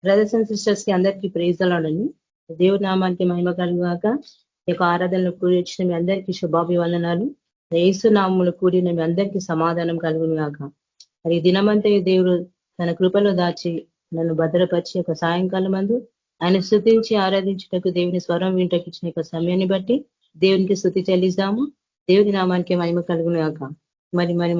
Brothers and sisters కి అందరికీ praise అలాడండి. దేవుడి నామానికి మహిమ కలుగాక. ఈ యొక్క ఆరాధనలో కూడి వచ్చిన మీ అందరికీ శుభాభివందనాలు. యేసు నామములు కూడిన మీ అందరికీ సమాధానం కలుగును గాక. మరి ఈ దినమంతా దేవుడు తన కృపలో దాచి నన్ను భద్రపరిచి ఒక సాయంకాలం మందు ఆయన స్తుతించి ఆరాధించుటకు దేవుని స్వరం వింటకు ఇచ్చిన యొక్క సమయాన్ని బట్టి దేవునికి స్తుతి చెల్లిస్తాము. దేవుని నామానికి మహిమ కలుగును గాక. మరి మరి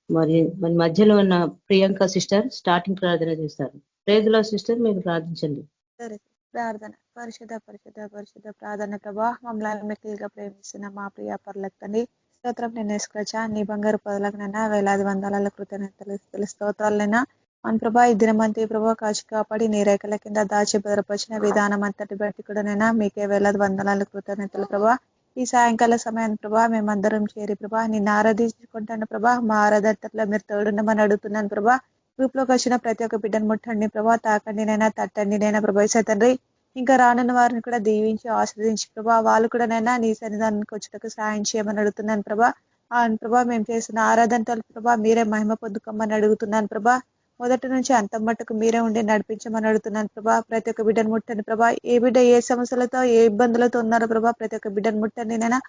మరి మరి మధ్యలో ఉన్న ప్రియాంక సిస్టర్ స్టార్టింగ్ ప్రార్థన చేస్తారు. ప్రైజ్ లార్డ్ సిస్టర్, మీరు ప్రార్థించండి. సరే, ప్రార్థన. పరిశుద్ధ పరిశుద్ధ పరిశుద్ధ ప్రార్థన ప్రభా, మమ్మల్ని మిక్కిలిగా ప్రేమిస్తున్న మా ప్రియ పర్లక్కని స్తోత్రం. నేను వేసుకొచ్చా నీ బంగారు పదలకునైనా వేలాది వందల కృతజ్ఞతలు స్తోత్రాలైనా మన ప్రభా ఈ దినమంతి ప్రభా కాచి కాపాడి నీ రేఖల కింద దాచి భద్రపరిచిన విధానం అంతటి బట్టి కూడానైనా మీకే వేలాది వందల కృతజ్ఞతలు ప్రభా. ఈ సాయంకాల సమయాన్ని ప్రభా మేమందరం చేరి ప్రభా నిన్ను ఆరాధించుకుంటాను ప్రభా. మా ఆరాధనలో మీరు తోడుండమని అడుగుతున్నాను ప్రభా. గ్రూప్లోకి వచ్చిన ప్రతి ఒక్క బిడ్డను ముట్టండి ప్రభా, తాకండి నైనా తట్టండి నైనా ప్రభా తండ్రి. ఇంకా రానున్న వారిని కూడా దీవించి ఆశ్రదించి ప్రభా, వాళ్ళు కూడా నైనా నీ సన్నిధానానికి వచ్చేటకు సాయం చేయమని అడుగుతున్నాను ప్రభా. అవును ప్రభా, మేము చేసిన ఆరాధనతో ప్రభా మీరే మహిమ పొందుకోమని అడుగుతున్నాను ప్రభా. మొదటి నుంచి అంతం మట్టుకు మీరే ఉండి నడిపించమని అడుగుతున్నాను ప్రభా. ప్రతి ఒక్క బిడ్డను ముట్టండి ప్రభా. ఏ బిడ్డ ఏ సమస్యలతో ఏ ఇబ్బందులతో ఉన్నారో ప్రభా ప్రతి ఒక్క బిడ్డను ముట్టండి నైనా,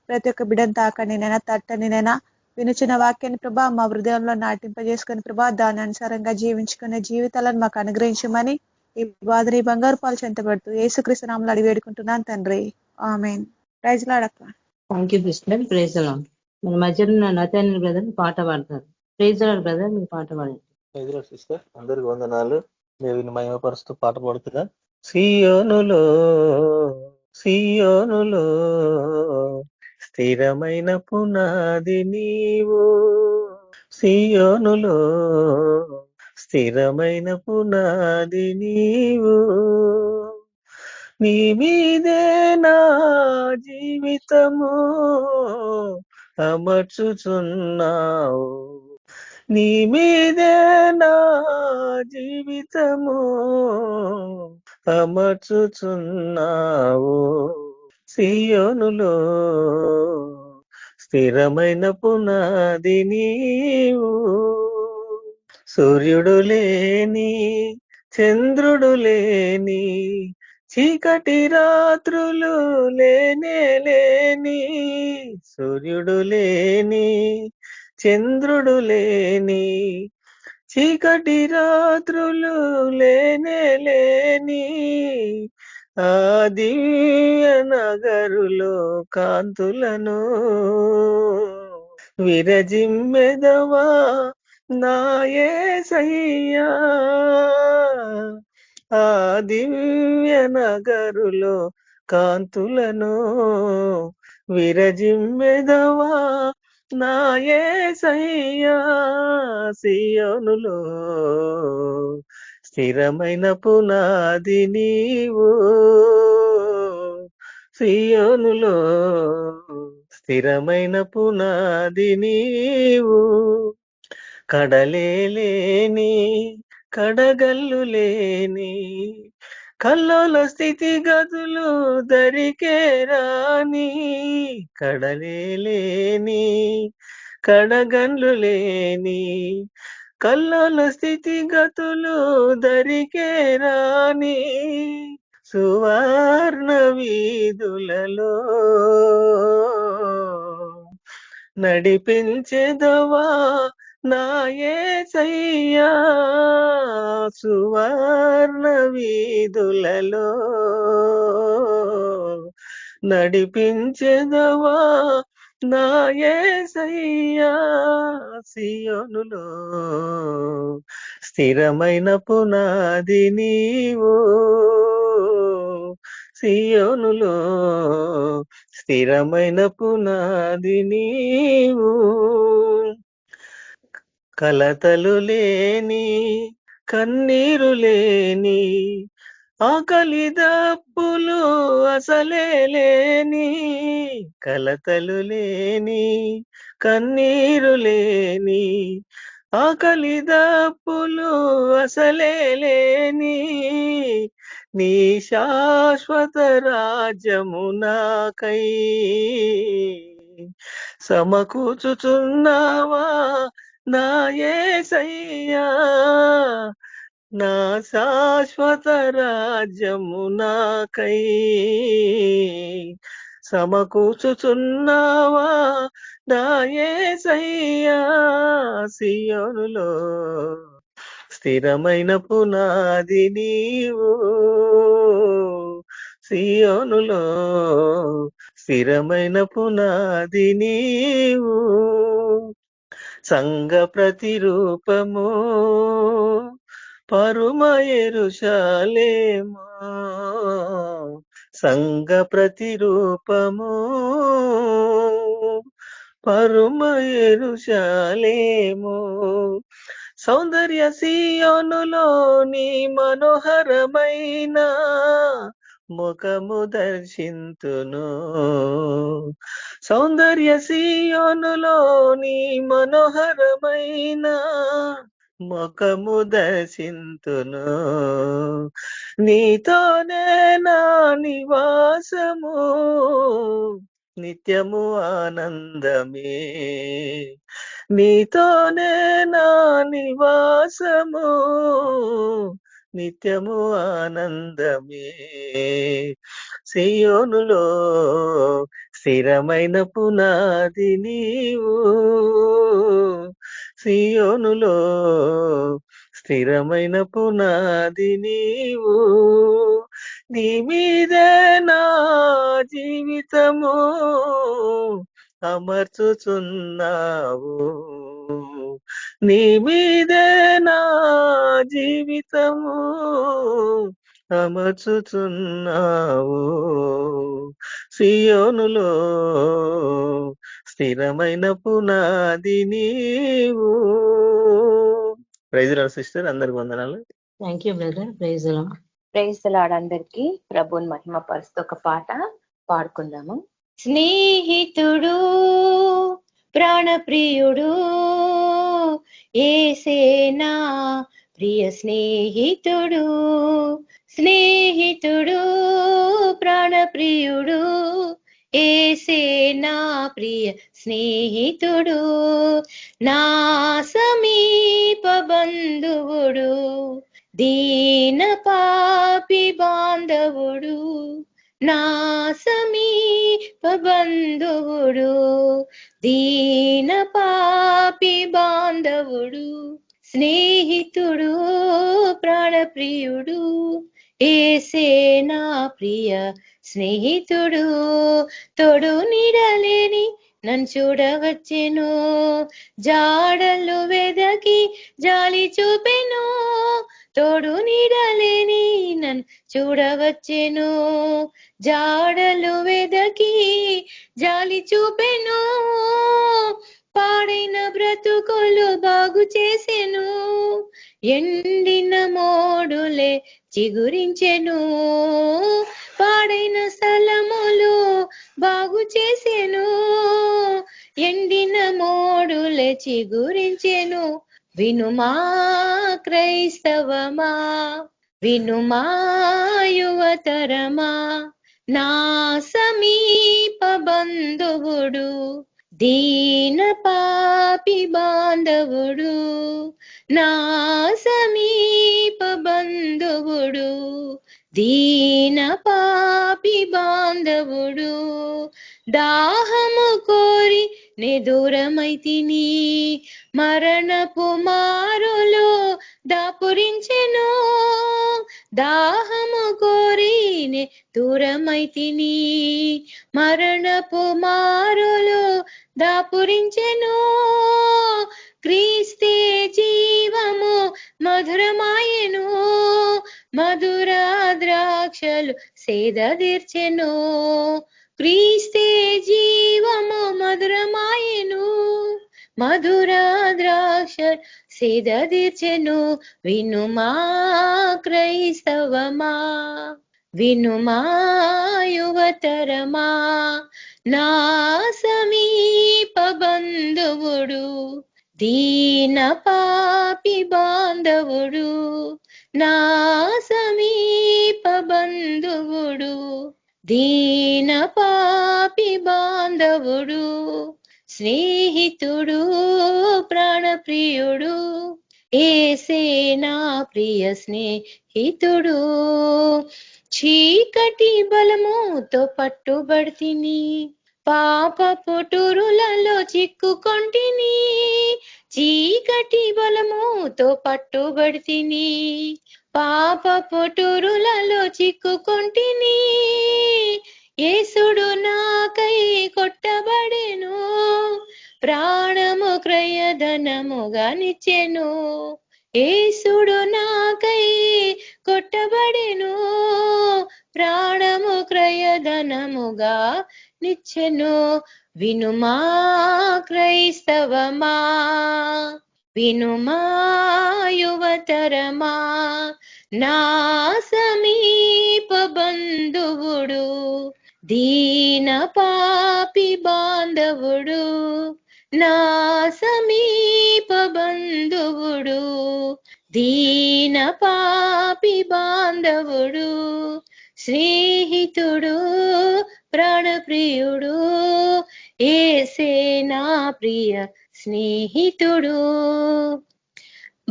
ప్రతి ఒక్క బిడ్డను తాకండి నైనా, తట్టండి నైనా. వినుచిన వాక్యాన్ని ప్రభా మా హృదయంలో నాటింపజేసుకుని ప్రభా దాని అనుసారంగా జీవించుకునే జీవితాలను మాకు అనుగ్రహించమని ఈ బాధని బంగారు పాలు చెంతబడుతూ యేసుక్రీస్తు నామములో అడిగి వేడుకుంటున్నాను తండ్రి, ఆమేన్. ప్రైజ్ లార్డ్ అక్క. Thank you sister. Praise Lord. మన మధ్యలో ఉన్న నతన్ బ్రదర్ పాట పాడతారు. ప్రైజ్ లార్డ్ బ్రదర్, మీరు పాట పాడండి. ప్రైజ్ లార్డ్ సిస్టర్, అందరికి వందనాలు. దేవుని మహిమపరుస్తూ పాట పాడుతున్నా. సియోనులో సియోనులో స్థిరమైన పునాది నీవు, సియోనులో స్థిరమైన పునాది నీవు, నీ మీదే నా జీవితము అమర్చుచున్నావు, నీ మీదే నా జీవితము అమర్చుచున్నావు, సియోనులో స్థిరమైన పునాది నీవు. సూర్యుడు లేని చంద్రుడు లేని చీకటి రాత్రులు లేనే లేని, సూర్యుడు లేని చంద్రుడు లేని చీకటి రాత్రులు లేనే లేని, ఆ దివ్య నగరులో కాంతులను విరజిమ్మెదవా నా యేసయ్యా, ఆ దివ్య నగరులో కాంతులను విరజిమ్మెదవా నా యేసయ్యా, సియోనులో స్థిరమైన పునాది నీవు, సియోనులో స్థిరమైన పునాది నీవు, కడలేని కడగల్లు లేని కల్లోల స్థితిగతులు దరికే రాని, కడలేని కడగండ్లు లేని కల్లోల స్థితిగతులు దరికే రాని, సువర్ణ వీధులలో నడిపించెదవా నా యేసయ్యా, సువర్ణ వీధులలో నడిపించెదవా నా యేసయ్యా, సియోనులో స్థిరమైన పునాది నీవు, సియోనులో స్థిరమైన పునాది నీవు, కలతలు లేని కన్నీరు లేని ఆకలి దప్పులు అసలే లేని, కలతలు లేని కన్నీరు లేని ఆకలి దప్పులు అసలే లేని, నీ శాశ్వత రాజ్యము నాకై సమకూర్చుచున్నావా నా యేసయ్యా, నా శాశ్వత రాజ్యము నాకై సమకూర్చుచున్నావా నా యేసయ్యా సియోనులో స్థిరమైన పునాది నీవు సియోనులో స్థిరమైన పునాది నీవు సంఘ ప్రతిరూపము పరుమ యెరూషలేము సంఘ ప్రతిరూపము పరుమ యెరూషలేము సౌందర్య సియోనులోని మనోహరమైన ముఖము దర్శింతును సౌందర్య సియోనులోని మనోహరమైన ముఖము దర్శింతును నీతోనే నా నివాసము నిత్యము ఆనందమే నీతోనే నా నివాసము నిత్యము ఆనందమే సియోనులో స్థిరమైన పునాది నీవు సియోనులో స్థిరమైన పునాది నీవు నీ మీదే నా జీవితము అమర్చుచున్నావు నీ మీదే నా జీవితము అమర్చుచున్నావు సియోనులో స్థిరమైన పునాది నీవు. ప్రైజ్ లార్డ్ సిస్టర్, అందరికి వందనాలు. Thank you brother. Praise Lord. Praise Lord. అందరికీ ప్రభువుని మహిమ పరుస్తూ ఒక పాట పాడుకుందాము. స్నేహితుడు ప్రాణప్రియుడు యేసేనా ప్రియ స్నేహితుడు స్నేహితుడు ప్రాణప్రియుడు యేసేనా ప్రియ స్నేహితుడు నా సమీప బంధువుడు దీన పాపి బాంధవుడు నా సమీప బంధువుడు దీన పాపి బాంధవుడు స్నేహితుడు ప్రాణప్రియుడు యేసేనా ప్రియ స్నేహితుడు తోడు నీడలేని నన్ను చూడవచ్చెను జాడలు వెదకి జాలి చూపెను తోడు నీడలేని నన్ను చూడవచ్చెను జాడలు వెదకి జాలి చూపెను పాడైన బ్రతుకులు బాగు చేసెను ఎండిన మోడులే చిగురించెను పాడైన స్థలములు బాగు చేసెను ఎండిన మోడులే చిగురించెను వినుమా క్రైస్తవమా వినుమా యువతరమా నా సమీప బంధువుడు దీన పాపి బాంధవుడు నా సమీప బంధువుడు దీన పాపి బాంధవుడు దాహము కోరి నే దూరమైతిని మరణపు మారులో దాపురించెను దాహము కోరి నే దూరమైతిని మరణపు మారులో దాపురించెను క్రీస్తే జీవము మధురమాయెను మధుర ద్రాక్షలు సేదదీర్చెను క్రీస్తే జీవము మధురమాయెను మధుర ద్రాక్ష సేదదీర్చెను వినుమా క్రైస్తవమా వినుమా యువతరమా నా సమీప బంధువుడు దీన పాపి బాంధవుడు నా సమీప బంధువుడు దీన పాపి బాంధవుడు స్నేహితుడు ప్రాణప్రియుడు ఏసే నా ప్రియ స్నేహితుడు. చీకటి బలముతో పట్టుబడితిని, పాప పొటురులలో చిక్కుకొంటిని. చీకటి బలముతో పట్టుబడితిని, పాప పొటురులలో చిక్కుకొంటిని. యేసుడు నాకై కొట్టబడెను, ప్రాణము క్రయధనముగా నిచ్చెను. యేసుడు నాకై కొట్టబడెను, ప్రాణము క్రయధనముగా నిచ్చెను. వినుమా క్రైస్తవమా, వినుమా యువతరమా, నా సమీప బంధువుడు, దీన పాపి బాంధవుడు, నా సమీప బంధువుడు, దీన పాపి బాంధవుడు, స్నేహితుడు ప్రాణప్రియుడు, యేసే నా ప్రియ స్నేహితుడు.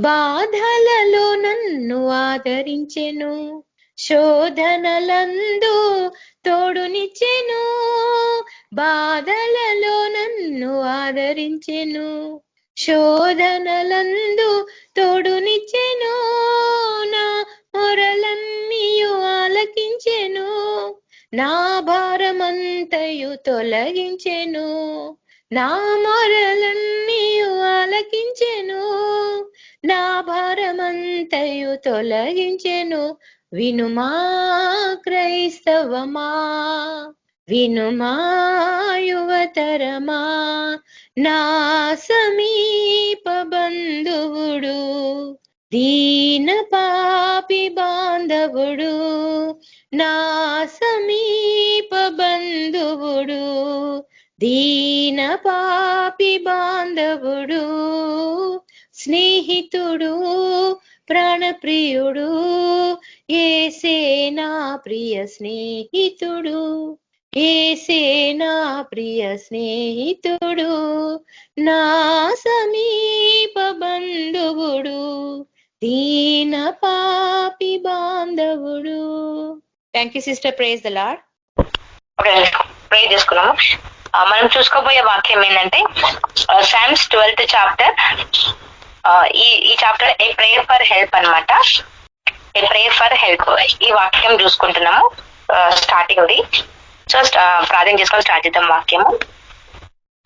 బాధలలో నన్ను ఆదరించెను, శోధనలందు తోడునిచ్చెను. బాధలలో నన్ను ఆదరించెను, శోధనలందు తోడునిచ్చెను. నా మొరలన్నీయు ఆలకించెను, నా భారమంతయు తొలగించెను. నా మొరలన్నీయు ఆలకించెను, నా భారమంతయు తొలగించెను. వినుమా క్రైస్తవమా, వినుమా యువతరమా, నా సమీప బంధువుడు, దీన పాపి బాంధవుడు, నా సమీప బంధువుడు, దీన పాపి బాంధవుడు, స్నేహితుడు ప్రాణప్రియుడు, యేసే నా ప్రియ స్నేహితుడు, యేసే నా ప్రియ స్నేహితుడు, నా సమీప బంధువుడు, దీన పాపి బాంధవుడు. Thank you sister, praise the lord. Pray చేసుకున్నాము. మనం చూసుకోబోయే వాక్యం ఏంటంటే సామ్స్ 12th చాప్టర్. ఈ chapter a prayer for help అన్నమాట. ఏ ప్రేయర్ ఫర్ హెల్ప్ ఈ వాక్యం చూసుకుంటున్నాము స్టార్టింగ్ ది. సో ప్రార్థన చేసుకొని స్టార్ట్ చేద్దాం వాక్యము.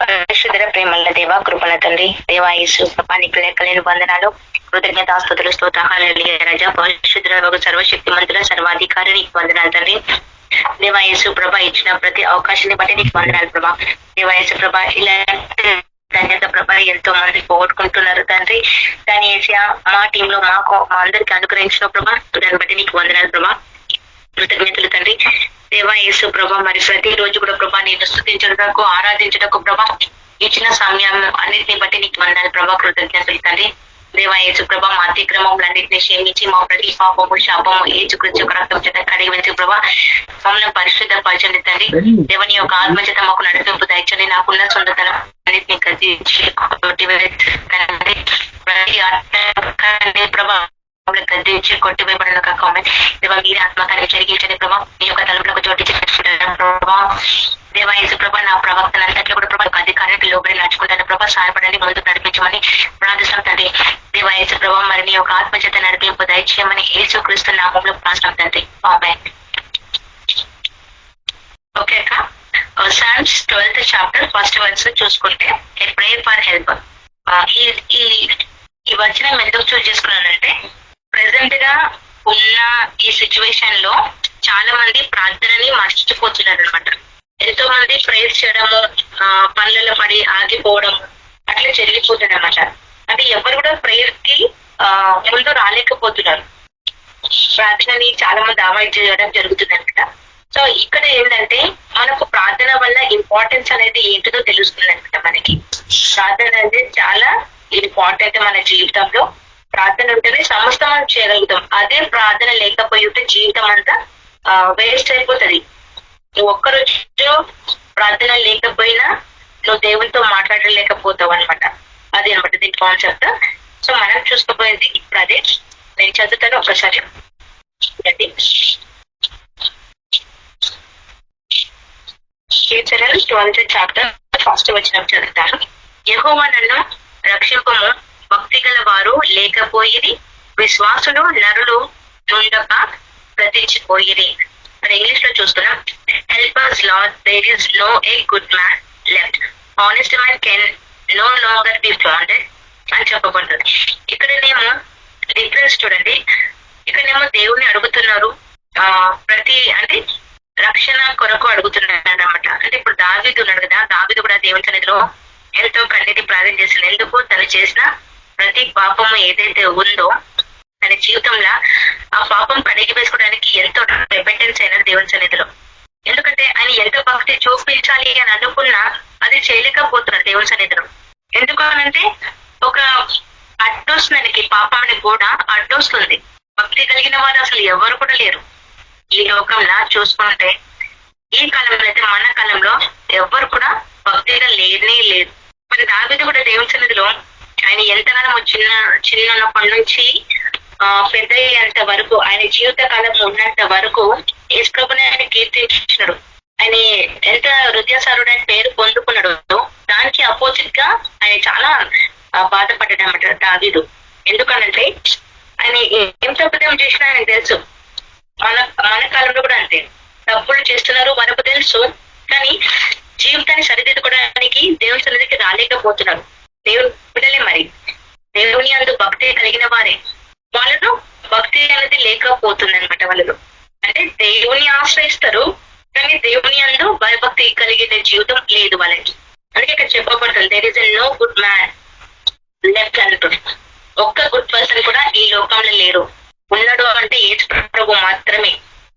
పరిశుద్ధ ప్రేమల దేవ, కృపణ తండ్రి, దేవా యేసు ప్రభా, నీకు లెక్కలేని వందనాలు, కృతజ్ఞతాస్తుతులు, స్తోత్రాలు రజా, పరిశుద్ధ సర్వశక్తి మంతుల సర్వాధికారి నీకు వందనాలు తండ్రి. దేవా యేసు ప్రభా, ఇచ్చిన ప్రతి అవకాశాన్ని బట్టి నీకు వందనాలు ప్రభా. దేవా యేసు ప్రభా, ఇలాంటి ధన్యత ప్రభా ఎంతో మంది పోగొట్టుకుంటున్నారు తండ్రి. దాన్ని ఏసియా మా టీంలో మా అందరికి అనుగ్రహించిన ప్రభా, దాన్ని బట్టి నీకు వందనాలు ప్రభా, కృతజ్ఞతలు తండ్రి. దేవా యేసు ప్రభా, మరి ప్రతి రోజు కూడా ప్రభా నేను స్తుతించడానికి, ఆరాధించడానికి ప్రభా ఇచ్చిన సమయం అన్నిటిని బట్టి నీకు వందనాలు ప్రభా, కృతజ్ఞతలు తండ్రి. దేవా యేసు ప్రభా, మా అతిక్రమములన్నింటినీ క్షమించి మా ప్రతి పాపము శాపము యేసుక్రీస్తు యొక్క రక్తం చేత కడిగి వేసి ప్రభా మమ్మల్ని పరిశుద్ధ పరచండి తండ్రి. దేవుని యొక్క ఆత్మ చేత మాకు నడిపింపు దయచండి. నాకున్న సొంతతనం అన్నింటినీ గద్దించి ప్రభా గద్దించి కొట్టివేయబడిన కామెంట్ దేవా మీరే ఆత్మకాన్ని జరిగించండి ప్రభా. మీ యొక్క తలుపులకు చోటు ప్రభా. దేవా యేసు ప్రభా, నా ప్రవక్తన అంతట్లో కూడా ప్రభా అధికారానికి లోబడి నడుచుకుంటాను ప్రభా, సహాయపడండి, ముందుకు నడిపించమని ప్రార్థిస్తాం తండ్రి. దేవా యేసు ప్రభా, మరి నీ యొక్క ఆత్మ చేత నడిపింపు దయచేయమని యేసుక్రీస్తు నామములో ప్రార్థిస్తాం తండ్రి. ఆమేన్. ఓకే అక్క, psalms 12th chapter 1st verse చూసుకుంటే ఏ ప్రేయర్ ఫర్ హెల్ప్. ఈ వచనం ఎందుకు చూస్ చేసుకున్నానంటే ప్రెసెంట్ గా ఉన్న ఈ సిచ్యువేషన్ లో చాలా మంది ప్రార్థనని మర్చిపోతున్నారు అనమాట. ఎంతో మంది ప్రేయర్ చేయడము, పనులలో పడి ఆగిపోవడం అట్లా జరిగిపోతుంది అనమాట. అంటే ఎవరు కూడా ప్రేయర్ కి ముందు రాలేకపోతున్నారు. ప్రార్థనని చాలా మంది అవాయిడ్ చేయడం జరుగుతుంది అనమాట. సో ఇక్కడ ఏంటంటే మనకు ప్రార్థన వల్ల ఇంపార్టెన్స్ అనేది ఏంటిదో తెలుస్తుంది అనమాట. మనకి ప్రార్థన అనేది చాలా ఇంపార్టెంట్ మన జీవితంలో. ప్రార్థన ఉంటేనే సమస్తం మనం చేయగలుగుతాం. అదే ప్రార్థన లేకపోయి ఉంటే జీవితం అంతా వేస్ట్ అయిపోతుంది. నువ్వు ఒక్కరోజు ప్రార్థన లేకపోయినా నువ్వు దేవునితో మాట్లాడలేకపోతావు అనమాట. అది అనమాట దీని కాన్సెప్ట్. సో మనం చూసుకోబోయే అదే నేను చదువుతాను ఒకసారి. కీర్తనలు 12th చాప్టర్ ఫస్ట్ వచనం చదువుతాను. యెహోవా నన్ను రక్షింపము, భక్తి గల వారు లేకపోయిరి, విశ్వాసులు నరులు నుండక గతించిపోయిరి. మరి ఇంగ్లీష్ లో చూస్తున్నాం. Help us Lord, there is no a good man left, honest man can no longer be found అని చెప్పబడుతుంది. ఇక్కడనేమో డిఫరెన్స్ చూడండి. ఇక్కడనేమో దేవుణ్ణి అడుగుతున్నారు, ప్రతి అంటే రక్షణ కొరకు అడుగుతున్నాడు అన్నమాట. అంటే ఇప్పుడు దావీదు ఉన్నాడు కదా, దావీదు కూడా దేవుని సన్నిధిలో ఎంతో కన్నీటి ప్రార్థన చేసింది. ఎందుకు? తను చేసిన ప్రతి పాపము ఏదైతే ఉందో తన జీవితంలో ఆ పాపం కడిగి వేసుకోవడానికి ఎంతో రిపెంటెన్స్ అయినది దేవుని సన్నిధిలో. ఎందుకంటే ఆయన ఎంత భక్తి చూపించాలి అని అనుకున్నా అది చేయలేకపోతున్నాడు దేవుని సన్నిధిలో. ఎందుకు అనంటే ఒక అడ్డొస్తుంది, పాపం అనే కూడా అడ్డొస్తుంది. భక్తి కలిగిన వారు అసలు ఎవరు కూడా లేరు ఈ లోకంలో చూసుకుంటే. ఈ కాలంలో అయితే మన కాలంలో ఎవరు కూడా భక్తిగా లేనే లేదు. మరి దావీదు కూడా దేవుని సన్నిధిలో ఆయన ఎంతగానో చిన్నప్పటి నుంచి పెద్ద అయ్యేంత వరకు, ఆయన జీవిత కాలం ఉన్నంత వరకు యేసు ప్రభుని ఆయన కీర్తించినాడు. ఆయన ఎంత హృదయసారుడు అని పేరు పొందుకున్నాడు. దానికి అపోజిట్ గా ఆయన చాలా బాధపడ్డాడు అన్నమాట దావీదు. ఎందుకనంటే ఆయన ఏం తప్పుదేం చేసినా ఆయనకు తెలుసు. మన కాలంలో కూడా అంతే, తప్పులు చేస్తున్నారు మనకు తెలుసు, కానీ జీవితాన్ని సరిదిద్దుకోవడానికి దేవుని సన్నిధికి రాలేకపోతున్నారు. దేవుని బిడ్డలే మరి దేవుని అందు భక్తి కలిగిన వారే, వాళ్ళను భక్తి అనేది లేకపోతుంది అనమాట. వాళ్ళలో అంటే దేవుని ఆశ్రయిస్తారు కానీ దేవుని అందు భయభక్తి కలిగిన జీవితం లేదు వాళ్ళకి. అందుకే ఇక్కడ చెప్పబడుతుంది, there is no good man left అంటుంది. ఒక్క గుడ్ పర్సన్ కూడా ఈ లోకంలో లేరు. ఉన్నాడు అంటే యేసు ప్రభు మాత్రమే.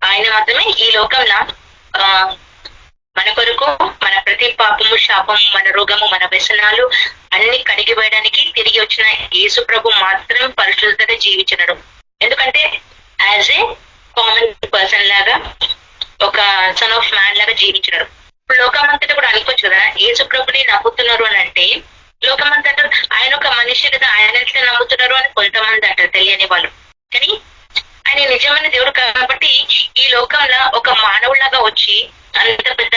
ఆయన మాత్రమే ఈ లోకంలో మన కొరకు మన ప్రతి పాపము, శాపము, మన రోగము, మన వ్యసనాలు అన్ని కడిగి వేయడానికి తిరిగి వచ్చిన యేసు ప్రభు మాత్రం పరిశుద్ధంగా జీవించినాడు. ఎందుకంటే యాజ్ ఏ కామన్ పర్సన్ లాగా, ఒక సన్ ఆఫ్ మ్యాన్ లాగా జీవించినాడు. ఇప్పుడు లోకమంతటా కూడా అనుకోవచ్చు కదా, యేసు ప్రభుని నమ్ముతున్నారు అని అంటే లోకమంతటా ఆయన ఒక మనిషి కదా, ఆయన ఎట్లా నమ్ముతున్నారు అని కొంతమంది అంటారు తెలియని వాళ్ళు. కానీ ఆయన నిజమైన దేవుడు కాబట్టి ఈ లోకంలో ఒక మానవులాగా వచ్చి అంత పెద్ద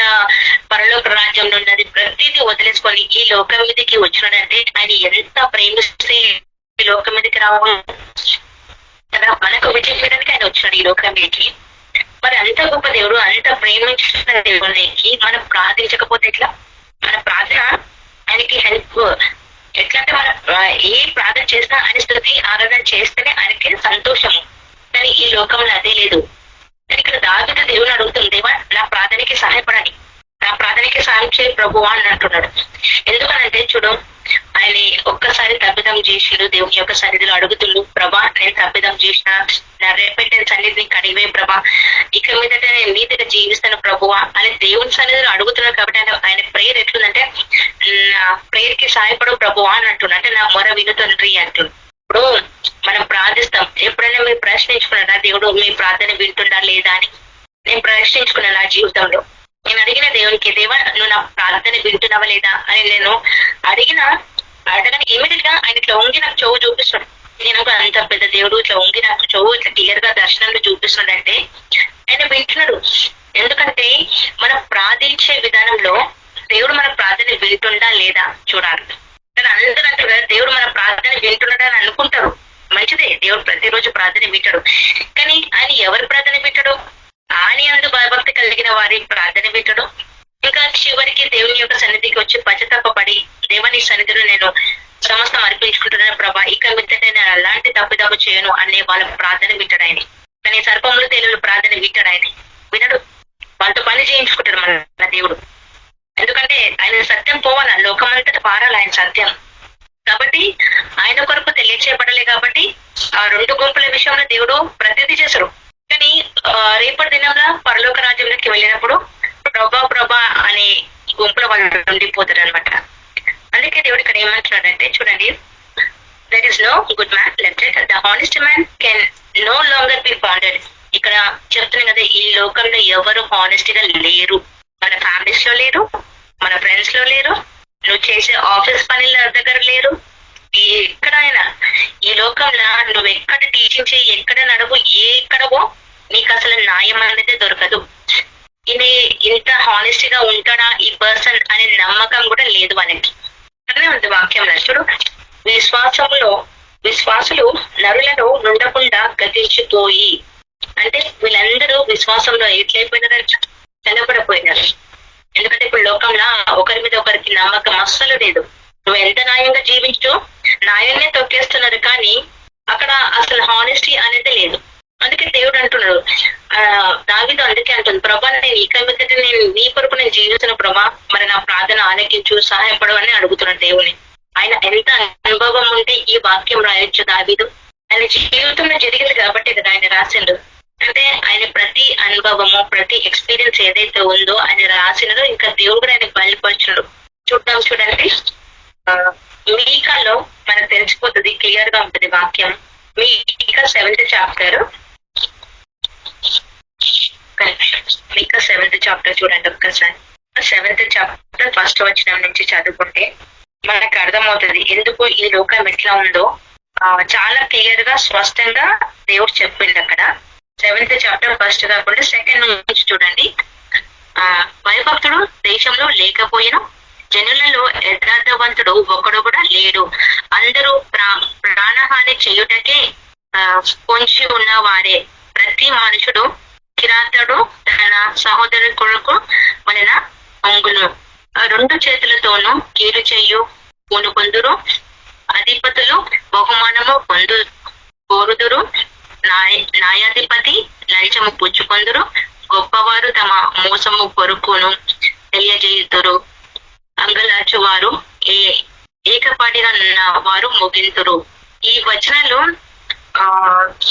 పరలోక రాజ్యంలో ఉన్నది ప్రతిదీ వదిలేసుకొని ఈ లోకం మీదకి వచ్చినాడంటే ఆయన ఎంత ప్రేమిస్తే ఈ లోకం మీదకి రావాలి కదా, మనకు విజయం చేయడానికి ఆయన వచ్చినాడు ఈ లోకం మీదకి. మరి అంత గొప్ప దేవుడు, అంత ప్రేమించిన దేవునికి మనం ప్రార్థించకపోతే ఎట్లా? మన ప్రార్థన ఆయనకి హెల్ప్ ఎట్లా అంటే, మన ఏ ప్రార్థన చేసినా ఆయన స్తుతి ఆరాధన చేస్తేనే ఆయనకి సంతోషము. కానీ ఈ లోకంలో అదే లేదు. ఇక్కడ దావీదు దేవుని అడుగుతుంది, దేవా నా ప్రార్థనకి సహాయపడాలి, నా ప్రార్థనకి సాయం చేయ ప్రభువా అని అంటున్నాడు. ఎందుకనంటే చూడు, ఆయన ఒక్కసారి తప్పిదం చేసిండు, దేవుని యొక్క సన్నిధిలో అడుగుతుండు, ప్రభా నేను తప్పిదం చేసిన, నా రేపెట్టిన సన్నిధిని కడివే ప్రభా, ఇక మీదట నేను నీతిగా జీవిస్తాను ప్రభువా అని దేవుని సన్నిధిలో అడుగుతున్నాడు. కాబట్టి ఆయన ప్రేయర్ ఎట్లుందంటే, నా ప్రేయర్ కి సహాయపడు ప్రభువా అని అంటున్నా, అంటే నా మొర వినుతండ్రి అంటుండు. ఇప్పుడు మనం ప్రార్థిస్తాం, ఎప్పుడైనా మీరు ప్రశ్నించుకున్నారా దేవుడు మీ ప్రార్థన వింటుండా లేదా అని? నేను ప్రశ్నించుకున్నాను నా జీవితంలో. నేను అడిగిన దేవునికి, దేవా నువ్వు నా ప్రార్థన వింటున్నావా లేదా అని నేను అడగని ఇమీడియట్ గా ఆయన ఇట్లా ఉంగి నాకు చెవు చూపిస్తున్నాడు. నేను అంత పెద్ద దేవుడు ఇట్లా ఉంగి నాకు చెవు ఇట్లా క్లియర్ గా దర్శనంలో చూపిస్తున్నాడంటే ఆయన వింటున్నాడు. ఎందుకంటే మనం ప్రార్థించే విధానంలో దేవుడు మన ప్రార్థన వింటుండా లేదా చూడాలి. అందరూ అంటారు కదా దేవుడు మన ప్రార్థన వింటున్నాడు అని అనుకుంటారు, మంచిదే, దేవుడు ప్రతిరోజు ప్రార్థన వింటాడు. కానీ ఆయన ఎవరి ప్రార్థన వింటాడు? ఆయన యందు భయభక్తి కలిగిన వారి ప్రార్థన వింటాడు. ఇంకా చివరికి దేవుని యొక్క సన్నిధికి వచ్చి పశ్చాత్తాపడి, దేవుని సన్నిధిలో నేను సమస్తం అర్పించుకుంటున్నాను ప్రభా, ఇక మీదట నేను అలాంటి తప్పిదమ్ము చేయను అనే వాళ్ళ ప్రార్థన వింటాడు ఆయన. కానీ సర్పములు తేలుల ప్రార్థన వింటాడు ఆయన? వినడు. వాళ్ళతో పని చేయించుకుంటాడు మన దేవుడు. ఎందుకంటే ఆయన సత్యం పోవాలా, లోకమంతటా పారాలి ఆయన సత్యం. కాబట్టి ఆయన కొరకు తెలియచేయబడలే. కాబట్టి ఆ రెండు గుంపుల విషయంలో దేవుడు ప్రతిదీ చేశారు. కానీ రేపటి దినంలో పరలోక రాజ్యంలోకి వెళ్ళినప్పుడు ప్రభా అనే గుంపులో వాళ్ళు ఉండిపోతారు అనమాట. అందుకే దేవుడు ఇక్కడ ఏమంటున్నాడంటే చూడండి, there is no good man left, the honest man can no longer be founded. ఇక్కడ చెప్తున్నాం కదా, ఈ లోకంలో ఎవరు హానెస్ట్ గా లేరు. మన ఫ్యామిలీస్ లో లేరు, మన ఫ్రెండ్స్ లో లేరు, నువ్వు చేసే ఆఫీస్ పనుల దగ్గర లేరు, ఎక్కడైనా ఈ లోకంలో నువ్వు ఎక్కడ టీచింగ్ చేయి, ఎక్కడ నడువు, ఎక్కడవో నీకు అసలు న్యాయం అనేది దొరకదు. ఈయన ఇంత హానెస్ట్ గా ఉంటాడా ఈ పర్సన్ అనే నమ్మకం కూడా లేదు వాళ్ళకి. అనే ఉంది వాక్యంలో. చూడు, విశ్వాసులు నరులను నుండకుండా గతించిపోయి, అంటే వీళ్ళందరూ విశ్వాసంలో ఎట్లయిపోయినారంట, చల్లబడిపోయినారు. ఎందుకంటే ఇప్పుడు లోకంలో ఒకరి మీద ఒకరికి నమ్మకం అస్సలు లేదు. నువ్వు ఎంత న్యాయంగా జీవించు, న్యాయాన్నే తొక్కేస్తున్నారు, కానీ అక్కడ అసలు హానెస్టీ అనేది లేదు. అందుకే దేవుడు అంటున్నాడు, దావీదు అందుకే అంటుంది, ప్రభా నేను ఇక మీదట నేను నీ కొరకు నేను జీవిస్తున్న ప్రభా, మరి నా ప్రార్థన ఆలకించు, సహాయపడవని అడుగుతున్నాడు దేవుని. ఆయన ఎంత అనుభవం ఉంటే ఈ వాక్యం రాయొచ్చు దావీదు. ఆయన జీవితంలో జరిగింది కాబట్టి కదా ఆయన రాసిండు. అంటే ఆయన ప్రతి అనుభవము, ప్రతి ఎక్స్పీరియన్స్ ఏదైతే ఉందో ఆయన రాసినదో ఇంకా దేవుడు కూడా ఆయనకు బయలుపరచుడు. చూద్దాం, చూడండి. మీకాలో మనకు తెలిసిపోతుంది, క్లియర్ గా ఉంటుంది వాక్యం. మీకా 7th చాప్టర్, మీకా 7th చాప్టర్ చూడండి ఒక్కసారి. 7th చాప్టర్ 1st వచనం నుంచి చదువుకుంటే మనకు అర్థమవుతుంది ఎందుకు ఈ లోకం ఎట్లా ఉందో. చాలా క్లియర్ గా స్పష్టంగా దేవుడు చెప్పింది అక్కడ. 7th చాప్టర్ 1st కాకుండా 2nd నుంచి చూడండి. భయభక్తుడు దేశంలో లేకపోయినా జనులలో యథార్థవంతుడు ఒకడు కూడా లేడు. అందరూ ప్రాణహాని చేయుటకే పొంచి ఉన్న వారే. ప్రతి మనుషుడు కిరాతడు తన సహోదరు కొరకు వలన అంగును. 2 చేతులతోనూ కీలు చెయ్యు పూనుకొందురు. అధిపతులు బహుమానము కోరుదురు. న్యాయాధిపతి లంచము పుచ్చుకొందురు. గొప్పవారు తమ మోసము కొరుకును తెలియజేయుదురు. అంగలార్చు వారు ఏకపాటిగా ఉన్న వారు ముగింతురు. ఈ వచనాలు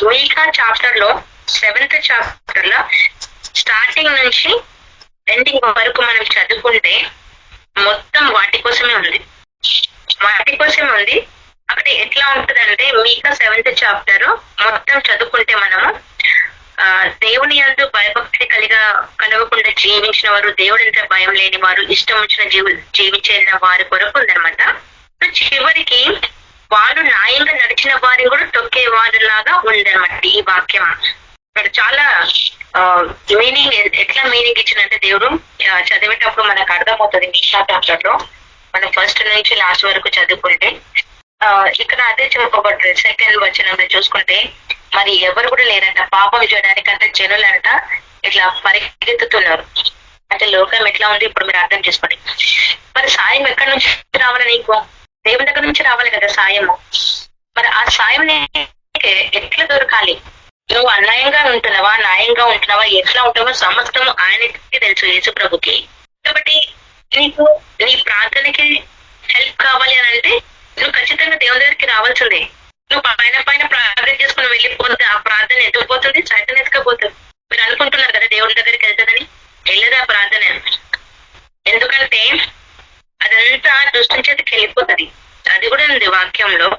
మీకా చాప్టర్ లో 7th చాప్టర్ లో స్టార్టింగ్ నుంచి ఎండింగ్ వరకు మనం చదువుకుంటే మొత్తం వాటి కోసమే ఉంది. అక్కడ ఎట్లా ఉంటుందంటే మీకా 7th చాప్టర్ మొత్తం చదువుకుంటే మనము దేవుని యందు భయభక్తి కలగకుండా జీవించిన వారు, దేవుడి అంటే భయం లేని వారు, ఇష్టం వచ్చిన జీవించిన వారి కొరకు ఉందనమాట. చివరికి వాళ్ళు న్యాయంగా నడిచిన వారిని కూడా తొక్కే వారిలాగా ఉందనమాట ఈ వాక్యం. ఇక్కడ చాలా మీనింగ్, ఎట్లా మీనింగ్ ఇచ్చినంటే దేవుడు చదివేటప్పుడు మనకు అర్థమవుతుంది. మీకా చాప్టర్ లో మనం 1st నుంచి లాస్ట్ వరకు చదువుకుంటే ఇక్కడ అదే చెప్పబడ్డది. 2nd వచనంలో చూసుకుంటే మరి ఎవరు కూడా లేరంట, పాపం చేయడానికంటే జనులంట ఇట్లా పరిగెత్తుతున్నారు. అంటే లోకం ఎట్లా ఉంది ఇప్పుడు మీరు అర్థం చేసుకోండి. మరి సాయం ఎక్కడి నుంచి రావాలి? నీకు దేవుని దగ్గర నుంచి రావాలి కదా సాయము. మరి ఆ సాయం ఎట్లా దొరకాలి? నువ్వు అన్యాయంగా ఉంటున్నావా, న్యాయంగా ఉంటున్నావా, ఎట్లా ఉంటావో సమస్తం ఆయనకి తెలుసు, యేసు ప్రభుకి. కాబట్టి నీకు నీ ప్రార్థనకి హెల్ప్ కావాలి అని అంటే నువ్వు ఖచ్చితంగా దేవుని దగ్గరికి రావాల్సిందే. నువ్వు పైన ప్రార్థన చేసుకుని వెళ్ళిపోతే ఆ ప్రార్థన ఎత్తుకుపోతుంది, సైతం ఎత్తుకపోతుంది. మీరు అనుకుంటున్నారు కదా దేవుని దగ్గరికి వెళ్తుందని, వెళ్ళదు ఆ ప్రార్థన. ఎందుకంటే అదంతా దుష్టం చేతికి వెళ్ళిపోతుంది. అది కూడా ఉంది వాక్యంలో.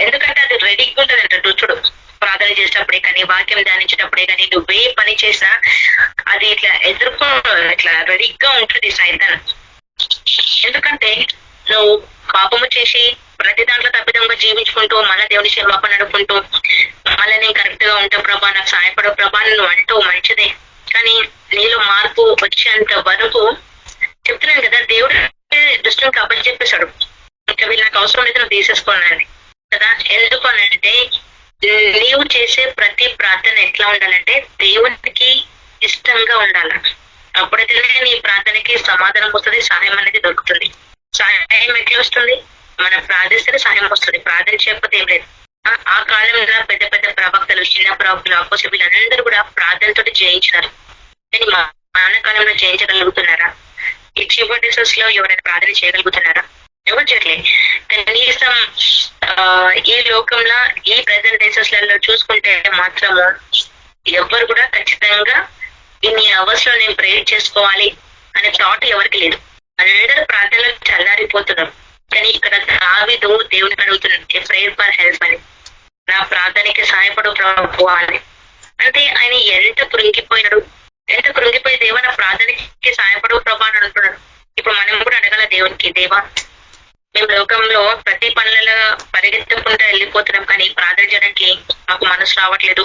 ఎందుకంటే అది రెడీగా ఉంటుందంట దుష్టుడు. ప్రార్థన చేసేటప్పుడే కానీ, వాక్యం ధ్యానించేటప్పుడే కానీ, నువ్వే పని చేసినా అది ఇట్లా ఇట్లా రెడీగా ఉంటుంది సైతాన్. ఎందుకంటే నువ్వు పాపము చేసి ప్రతి దాంట్లో తప్పిదంగా జీవించుకుంటూ మళ్ళీ దేవుని క్షమాపణ అడుగుకుంటూ మళ్ళీ నేను కరెక్ట్ గా ఉంటా ప్రభా, నాకు సహాయపడ ప్రభా నువ్వు అంటూ మంచిదే. కానీ నీలో మార్పు వచ్చేంత వరకు చెప్తున్నాను కదా, దేవుడు దృష్టికి అప్పని చెప్పేశాడు, ఇంకా వీళ్ళు నాకు అవసరం లేదు నువ్వు తీసేసుకోవాలని కదా. ఎందుకు అనంటే నీవు చేసే ప్రతి ప్రార్థన ఎట్లా ఉండాలంటే దేవునికి ఇష్టంగా ఉండాలి. అప్పుడైతేనే నీ ప్రార్థనకి సమాధానం వస్తుంది, సహాయం అనేది దొరుకుతుంది. సహాయం ఎట్లా వస్తుంది? మనం ప్రార్థిస్తే సహాయం వస్తుంది, ప్రార్థన చేయకపోతే ఏం లేదు. ఆ కాలంలో పెద్ద పెద్ద ప్రవక్తలు, చిన్న ప్రవక్తలు, అపోస్తలులు వీళ్ళందరూ కూడా ప్రార్థనతో జయించినారు. కానీ మన కాలంలో జయించగలుగుతున్నారా? ఈ చివరి డేసెస్ లో ఎవరైనా ప్రార్థన చేయగలుగుతున్నారా? ఎవరు చేయలేదు. కనీసం ఈ లోకంలో ఈ ప్రెసెంట్ డేసెస్ లలో చూసుకుంటే మాత్రము ఎవరు కూడా ఖచ్చితంగా ఇన్ని అవర్స్ లో నేను ప్రేయర్ చేసుకోవాలి అనే థాట్ ఎవరికి లేదు. అందరూ ప్రార్థనలు చల్లారిపోతున్నారు. కానీ ఇక్కడ దావీదు దేవునికి అడుగుతున్నాడు ప్రేయర్ ఫర్ హెల్ప్ అని, నా ప్రార్థనకి సహాయపడు ప్రభు అని. అంటే ఆయన ఎంత కృంగిపోయినాడు, ఎంత కృంగిపోయి దేవా నా ప్రార్థనకి సహాయపడు ప్రభు అని అంటున్నాడు. ఇప్పుడు మనం కూడా అడగాల దేవునికి, దేవా మేము లోకంలో ప్రతి పనులలో పరిగెత్తుకుంటూ వెళ్ళిపోతున్నాం, కానీ ప్రార్థన చేయడానికి మాకు మనసు రావట్లేదు.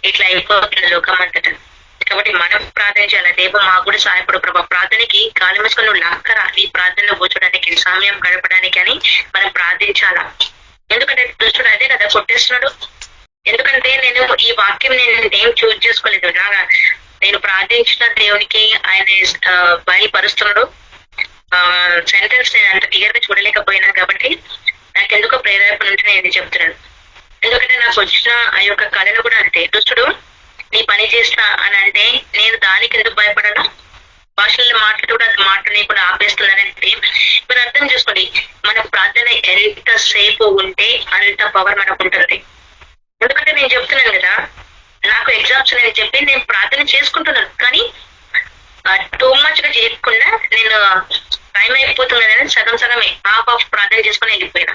ఇట్లా అయిపోతుంది లోకం అంతటా. కాబట్టి మనం ప్రార్థన చేయాలి. దేవ మాకు కూడా సహాయపడు ప్రభా. ప్రార్థనకి కాలు మూసుకొని నువ్వు లాక్కరా నీ ప్రార్థనలో కూర్చోడానికి, సమయం గడపడానికి అని మనం ప్రార్థించాలా. ఎందుకంటే దుష్టుడు అదే కదా కొట్టేస్తున్నాడు. ఎందుకంటే నేను ఈ వాక్యం నేను ఏం చూజ్ చేసుకోలేదు. నేను ప్రార్థించిన దేవునికి ఆయన బయలుపరుస్తున్నాడు. సెంటెన్స్ నేను అంత క్లియర్ గా చూడలేకపోయినా కాబట్టి నాకెందుకో ప్రేరేపణ ఉంటే నేను చెప్తున్నాను. ఎందుకంటే నాకు వచ్చిన ఆ యొక్క కళను కూడా అంతే, దుష్టుడు నీ పని చేస్తా అని అంటే నేను దానికి ఎందుకు భయపడను? భాషల్లో మాట్లాడి కూడా అది మాటని కూడా ఆపేస్తుందనంటే మీరు అర్థం చేసుకోండి, మన ప్రార్థన ఎంతసేపు ఉంటే అంత పవర్ మనకు ఉంటుంది. ఎందుకంటే నేను చెప్తున్నాను కదా, నాకు ఎగ్జామ్స్ నేను చెప్పి నేను ప్రార్థన చేసుకుంటున్నాను, కానీ టూ మచ్ గా చేయకుండా నేను టైం అయిపోతుంది కదా సగం సగమే హాఫ్ ఆఫ్ ప్రార్థన చేసుకుని వెళ్ళిపోయినా.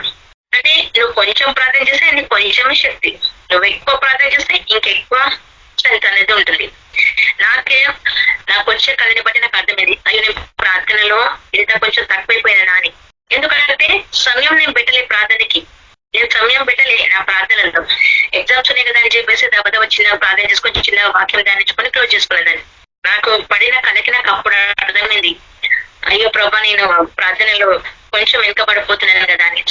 అంటే నువ్వు కొంచెం ప్రార్థన చేస్తే నీకు కొంచెమే శక్తి, నువ్వు ఎక్కువ ప్రార్థన చేస్తే ఇంకెక్కువ స్ట్రెంత్ అనేది ఉంటుంది. నాకు వచ్చే కళని బట్టి నాకు అర్థమైంది, అయ్యో నేను ప్రార్థనలో ఇంత కొంచెం తక్కువైపోయినా అని. ఎందుకంటే సమయం నేను పెట్టలే ప్రార్థనకి, నేను సమయం పెట్టలే నా ప్రార్థనలో. ఎగ్జామ్స్ ఉన్నాయి కదా అని చెప్పేసి దెబ్బ చిన్న ప్రార్థన చేసుకొని చిన్న వాక్యం ధ్యానించుకొని క్లోజ్ చేసుకునేదాన్ని. నాకు పడిన కళకి నాకు అప్పుడు అర్థమైంది, అయ్యో ప్రభా నేను ప్రార్థనలో కొంచెం వెనుకబడిపోతున్నాను కదా అని.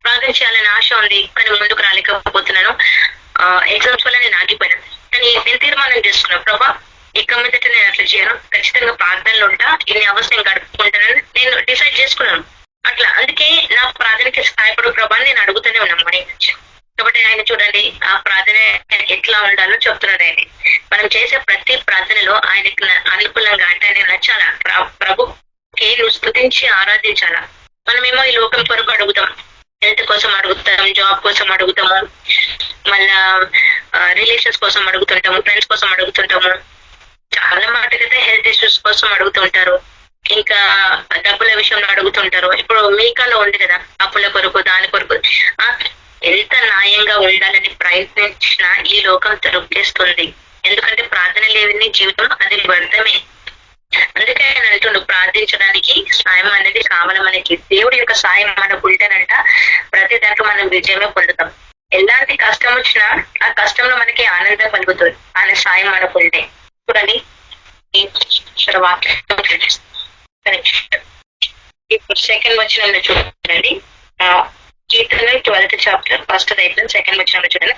ప్రార్థన చేయాలని ఆశ ఉంది కానీ ముందుకు రాలేకపోతున్నాను. ఎగ్జామ్స్ వల్ల నేను ఆగిపోయాను. కానీ నేను తీర్మానం చేసుకున్నాను, ప్రభా ఇక మీదట నేను అట్లా చేయను, ఖచ్చితంగా ప్రార్థనలు ఉంటా, ఇన్ని అవర్స్ నేను గడుపుకుంటానని నేను డిసైడ్ చేసుకున్నాను. అట్లా అందుకే నా ప్రార్థనకి సహాయపడు ప్రభా నేను అడుగుతూనే ఉన్నాను మరి. కాబట్టి ఆయన చూడండి ఆ ప్రార్థన ఎట్లా ఉండాలో చెప్తున్నాడు ఆయన. మనం చేసే ప్రతి ప్రార్థనలో ఆయనకి అనుకూలంగా అంటే ఆయన నచ్చాలా, ప్రభుకి నువ్వు స్తుతించి ఆరాధించాలా. మనమేమో ఈ లోకం కొరకు అడుగుతాం, హెల్త్ కోసం అడుగుతాం, జాబ్ కోసం అడుగుతాము, మళ్ళా రిలేషన్స్ కోసం అడుగుతుంటాము, ఫ్రెండ్స్ కోసం అడుగుతుంటాము, చాలా మటుకైతే హెల్త్ ఇష్యూస్ కోసం అడుగుతుంటారు, ఇంకా డబ్బుల విషయంలో అడుగుతుంటారు. ఇప్పుడు మీకాలో ఉంది కదా అప్పుల కొరకు దాని కొరకు. ఎంత న్యాయంగా ఉండాలని ప్రయత్నించినా ఈ లోకం తొలగిస్తుంది. ఎందుకంటే ప్రార్థన లేని జీవితం అది వ్యర్థమే. అందుకే ఆయన అంటుండు ప్రార్థించడానికి సాయం అనేది కావాలి మనకి. దేవుడి యొక్క సాయం మనకు ఉంటేనంట ప్రతి దాంట్లో మనం విజయమే పొందుతాం. ఎలాంటి కష్టం వచ్చినా ఆ కష్టంలో మనకి ఆనందం కలుగుతుంది ఆయన సాయం మనకు ఉంటే. చూడండి ఇప్పుడు సెకండ్ వచనంలో చూడండి, కీర్తన 12th chapter 1st అయిపోయింది. సెకండ్ వచనంలో చూడండి,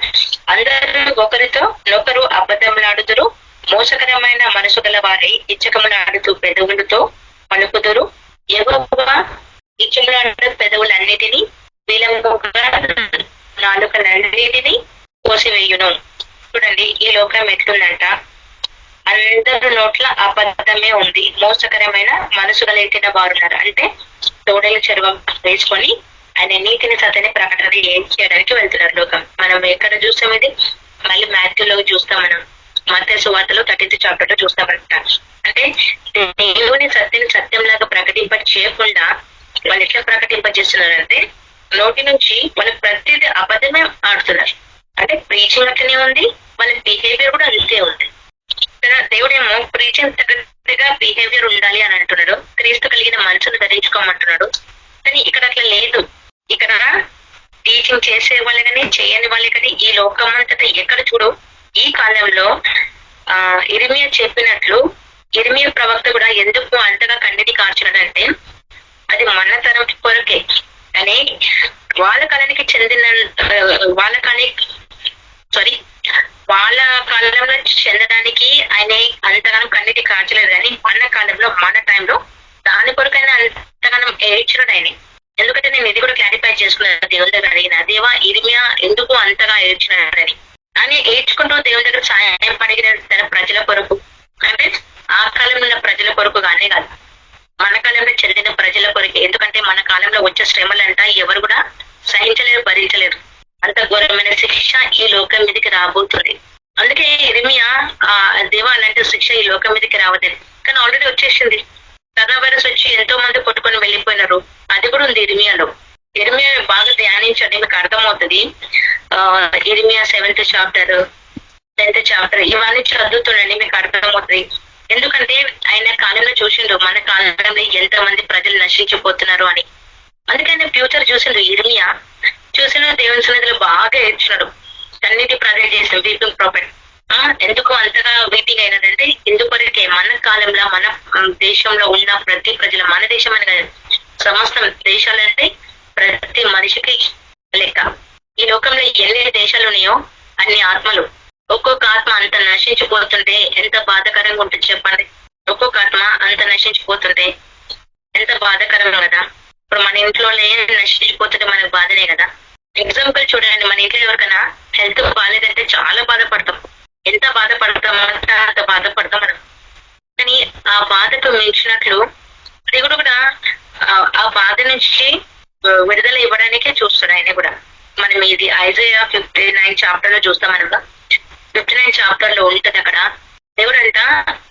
అందరూ ఒకరితో నొకరు అబద్ధములాడుదురు, మోసకరమైన మనసు గల వారి ఇచ్చకములాడుతూ పెదవులతో పలుకుదురు, యెహోవా ఇచ్చములాడు పెదవులన్నిటినీ విలంబుగా నాలుకలన్నిటినీ కోసివేయును. చూడండి ఈ లోకం ఎట్లుందంట, అందరు నోట్ల అబద్ధమే ఉంది, మోసకరమైన మనసు గలెత్తిన వారున్నారు. అంటే తోడలు చెరువ వేసుకొని ఆయన నీతిని సత్యని ప్రకటన ఏం చేయడానికి వెళ్తున్నారు లోకం. మనం ఎక్కడ చూస్తాం ఇది, మళ్ళీ మాథ్యూలో చూస్తాం, మనం మత్తయి సువార్తలో 13th chapter లో చూస్తామంట. అంటే దేవుని సత్యని సత్యంలాగా ప్రకటింప చేయకుండా వాళ్ళు ఎట్లా ప్రకటింప చేస్తున్నారంటే నోటి నుంచి వాళ్ళకి ప్రతిదీ అబద్ధమే ఆడుతున్నారు. అంటే ప్రీచింగ్ అట్లనే ఉంది, వాళ్ళ బిహేవియర్ కూడా అంతే ఉంది. దేవుడేమో ప్రీచింగ్ తగ్గట్టుగా బిహేవియర్ ఉండాలి అని అంటున్నాడు, క్రీస్తు కలిగిన మనసును ధరించుకోమంటున్నాడు. కానీ ఇక్కడ అట్లా లేదు. ఇక్కడ టీచింగ్ చేసే వాళ్ళే కానీ చేయని వాళ్ళే కానీ ఈ లోకం అంతటా ఎక్కడ చూడు. ఈ కాలంలో ఇర్మియా చెప్పినట్లు ఇర్మియా ప్రవక్త కూడా ఎందుకు అంతగా కన్నీటి కార్చినాడంటే అది మన తరం కొరకే. కానీ వాళ్ళ కాలానికి చెందిన వాళ్ళ కాలంలో చెందడానికి ఆయన అంతగానం కన్నీటి కార్చలేదు. కానీ మన కాలంలో మన టైంలో దాని కొరకైనా అంతగానం ఏడ్చినాడు ఆయన. ఎందుకంటే నేను ఇది కూడా క్లారిఫై చేసుకున్నాను, దేవుని దగ్గర అడిగిన దేవా ఇర్మియా ఎందుకు అంతగా ఏడ్చినాడని. అని ఏడ్చుకుంటూ దేవుని దగ్గర సాయం అడిగిన తన ప్రజల కొరకు, అంటే ఆ కాలంలో ఉన్న ప్రజల కొరకు గానే కాదు, మన కాలంలో చెందిన ప్రజల కొరకు. ఎందుకంటే మన కాలంలో వచ్చే శ్రమలంట ఎవరు కూడా సహించలేరు, భరించలేరు. అంత ఘోరమైన శిక్ష ఈ లోకం మీదకి రాబోతుంది. అందుకే ఇర్మియా దేవా అలాంటి శిక్ష ఈ లోకం మీదకి రావద్దని. కానీ ఆల్రెడీ వచ్చేసింది. కరోనా వైరస్ వచ్చి ఎంతో మంది కొట్టుకొని వెళ్ళిపోయినారు, అది కూడా ఉంది ఇర్మియాలో. ఇర్మియా బాగా ధ్యానించండి, మీకు అర్థమవుతుంది. ఇర్మియా 7th chapter 10th chapter ఇవన్నీ చదువుతుండండి, మీకు అర్థమవుతుంది. ఎందుకంటే ఆయన కాలంలో చూసిండు మన కాలంలో ఎంతమంది ప్రజలు నశించిపోతున్నారు అని. అందుకే ఆయన ఫ్యూచర్ చూసిండు. ఇర్మియా చూసిన దేవుని సన్నిధిలో బాగా ఏడ్చినాడు, కన్నీటి ప్రార్థన చేసిన వీపింగ్ ప్రాఫిట్. ఎందుకు అంతగా వీటింగ్ అయినదంటే ఎందుకొరకే మన కాలంలో మన దేశంలో ఉన్న ప్రతి ప్రజలు, మన దేశం అని కాదు సమస్త దేశాలంటే ప్రతి మనిషికి లెక్క. ఈ లోకంలో ఎన్ని దేశాలు ఉన్నాయో అన్ని ఆత్మలు. ఒక్కొక్క ఆత్మ అంత నశించిపోతుంటే ఎంత బాధాకరంగా ఉంటుంది చెప్పండి. ఒక్కొక్క ఆత్మ అంత నశించిపోతుంటే ఎంత బాధాకరం కదా. ఇప్పుడు మన ఇంట్లో నశించిపోతుంటే మనకు బాధనే కదా. ఎగ్జాంపుల్ చూడండి, మన ఇంట్లో ఎవరికైనా హెల్త్ బాగాలేదంటే చాలా బాధపడతాం. ఎంత బాధపడతామంటే అంత బాధపడతాం మనం. కానీ ఆ బాధకు మించినట్లు దేవుడు కూడా ఆ బాధ నుంచి విడుదల ఇవ్వడానికే చూస్తాడు ఆయన కూడా. మనం ఇది ఐజయా 59 చాప్టర్ లో చూస్తాం. అనగా 59 చాప్టర్ లో ఉంటుంది అక్కడ. దేవుడు అంట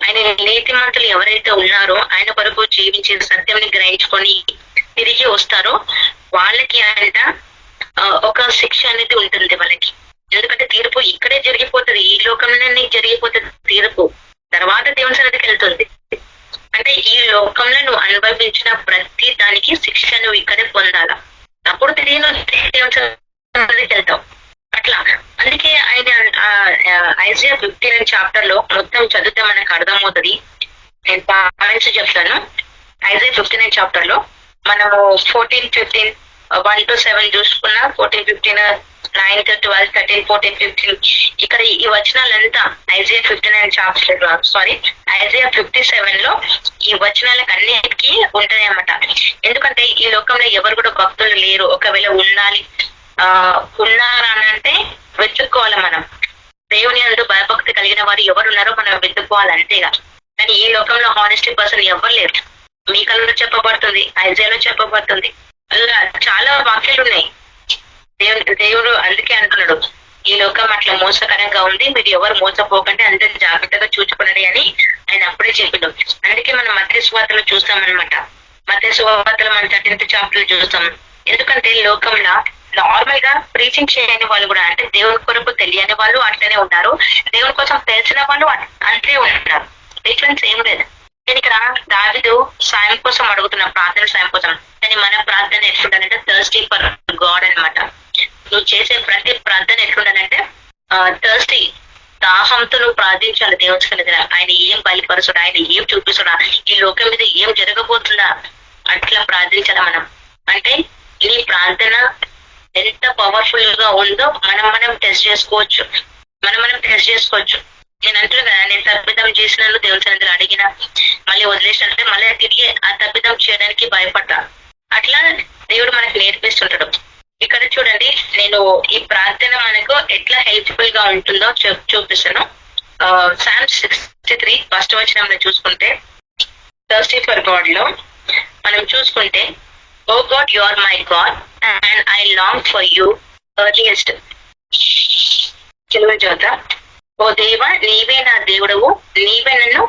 ఆయన నీతిమంతులు ఎవరైతే ఉన్నారో ఆయన కొరకు జీవించే సత్యంని గ్రహించుకొని తిరిగి వస్తారో వాళ్ళకి అంట ఒక శిక్ష అనేది ఉంటుంది వాళ్ళకి. ఎందుకంటే తీర్పు ఇక్కడే జరిగిపోతుంది, ఈ లోకంలోనే జరిగిపోతుంది తీర్పు. తర్వాత దేవుని సన్నిధికి వెళ్తుంది. అంటే ఈ లోకంలో నువ్వు అనుభవించిన ప్రతి దానికి శిక్ష నువ్వు ఇక్కడే పొందాలా, అప్పుడు తిరిగి నువ్వు దేవుని సన్నిధికి వెళ్తావు. అట్లా అందుకే ఆయన ఐజయా 59 చాప్టర్ లో మొత్తం చదివితే మనకు అర్థమవుతుంది. నేను పాయింట్స్ చెప్తాను. ఐజయా 59 చాప్టర్ లో మనము 14, 15, 1 to 7 చూసుకున్నా, 14, 15, 9, 12, 13, 14, 15 ఇక్కడ ఈ వచనాలంతా ఐజయా 59 చాప్టర్ ఐజయా 57 లో ఈ వచనాలకు అన్నిటికీ ఉంటాయి అన్నమాట. ఎందుకంటే ఈ లోకంలో ఎవరు కూడా భక్తులు లేరు. ఒకవేళ ఉన్నారంటే వెతుక్కోవాలి మనం. దేవుని అందు భయభక్తి కలిగిన వారు ఎవరు ఉన్నారో మనం వెతుక్కోవాలి అంతేగా. కానీ ఈ లోకంలో హానెస్టీ పర్సన్ ఎవరు లేరు. మీకల్లో చెప్పబడుతుంది, ఐజయాలో చెప్పబడుతుంది, అలా చాలా వాక్యాలు ఉన్నాయి. దేవుడు అందుకే అంటున్నాడు ఈ లోకం అట్లా మోసకరంగా ఉంది, మీరు ఎవరు మోసపోకండి, అందరినీ జాగ్రత్తగా చూసుకున్నది అని ఆయన అప్పుడే చెప్పిండు. అందుకే మనం మత్తయి సువార్తలో చూస్తామన్నమాట. మత్తయి సువార్తలో మనం 13th చాప్టర్ చూస్తాం. ఎందుకంటే లోకంలో నార్మల్ గా ప్రీచింగ్ చేయని వాళ్ళు కూడా, అంటే దేవుని కొరకు తెలియని వాళ్ళు అట్లనే ఉన్నారు, దేవుని కోసం తెలిసిన వాళ్ళు అంతే ఉంటున్నారు. డిఫరెన్స్ ఏం లేదు. నేను ఇక్కడ దావీదు సాయం కోసం అడుగుతున్నా, ప్రార్థన సాయం కోసం. కానీ మన ప్రార్థన ఎట్లుండాలంటే థర్స్టీ ఫర్ గాడ్ అనమాట. నువ్వు చేసే ప్రతి ప్రార్థన ఎట్లుండాలంటే థర్స్టీ, దాహంతో నువ్వు ప్రార్థించాలి దేవుని సన్నిధిలో. ఆయన ఏం బయలుపరుచుడా, ఆయన ఏం చూపిస్తుడా, ఈ లోకం మీద ఏం జరగబోతుందా, అట్లా ప్రార్థించాలి మనం. అంటే ఈ ప్రార్థన ఎంత పవర్ఫుల్ గా ఉందో మనం టెస్ట్ చేసుకోవచ్చు. మనం టెస్ట్ చేసుకోవచ్చు. నేను అంటున్నా కదా, నేను తప్పిదం చేసినాను దేవుని సన్నిధిలో అడిగిన మళ్ళీ వదిలేసినంటే మళ్ళీ తిరిగి ఆ తప్పిదం చేయడానికి భయపడ్డా. అట్లా దేవుడు మనకు నేర్పిస్తుంటాడు. ఇక్కడ చూడండి, నేను ఈ ప్రార్థన మనకు ఎట్లా హెల్ప్ఫుల్ గా ఉంటుందో చూపిస్తాను. Psalm 63 ఫస్ట్ వచనంలో చూసుకుంటే, థర్స్టీ ఫర్ గాడ్ లో మనం చూసుకుంటే, O God you are my God and I long for you earliest. Telugu చోత, ఓ దేవా నీవే నా దేవుడవు, నీవే నన్ను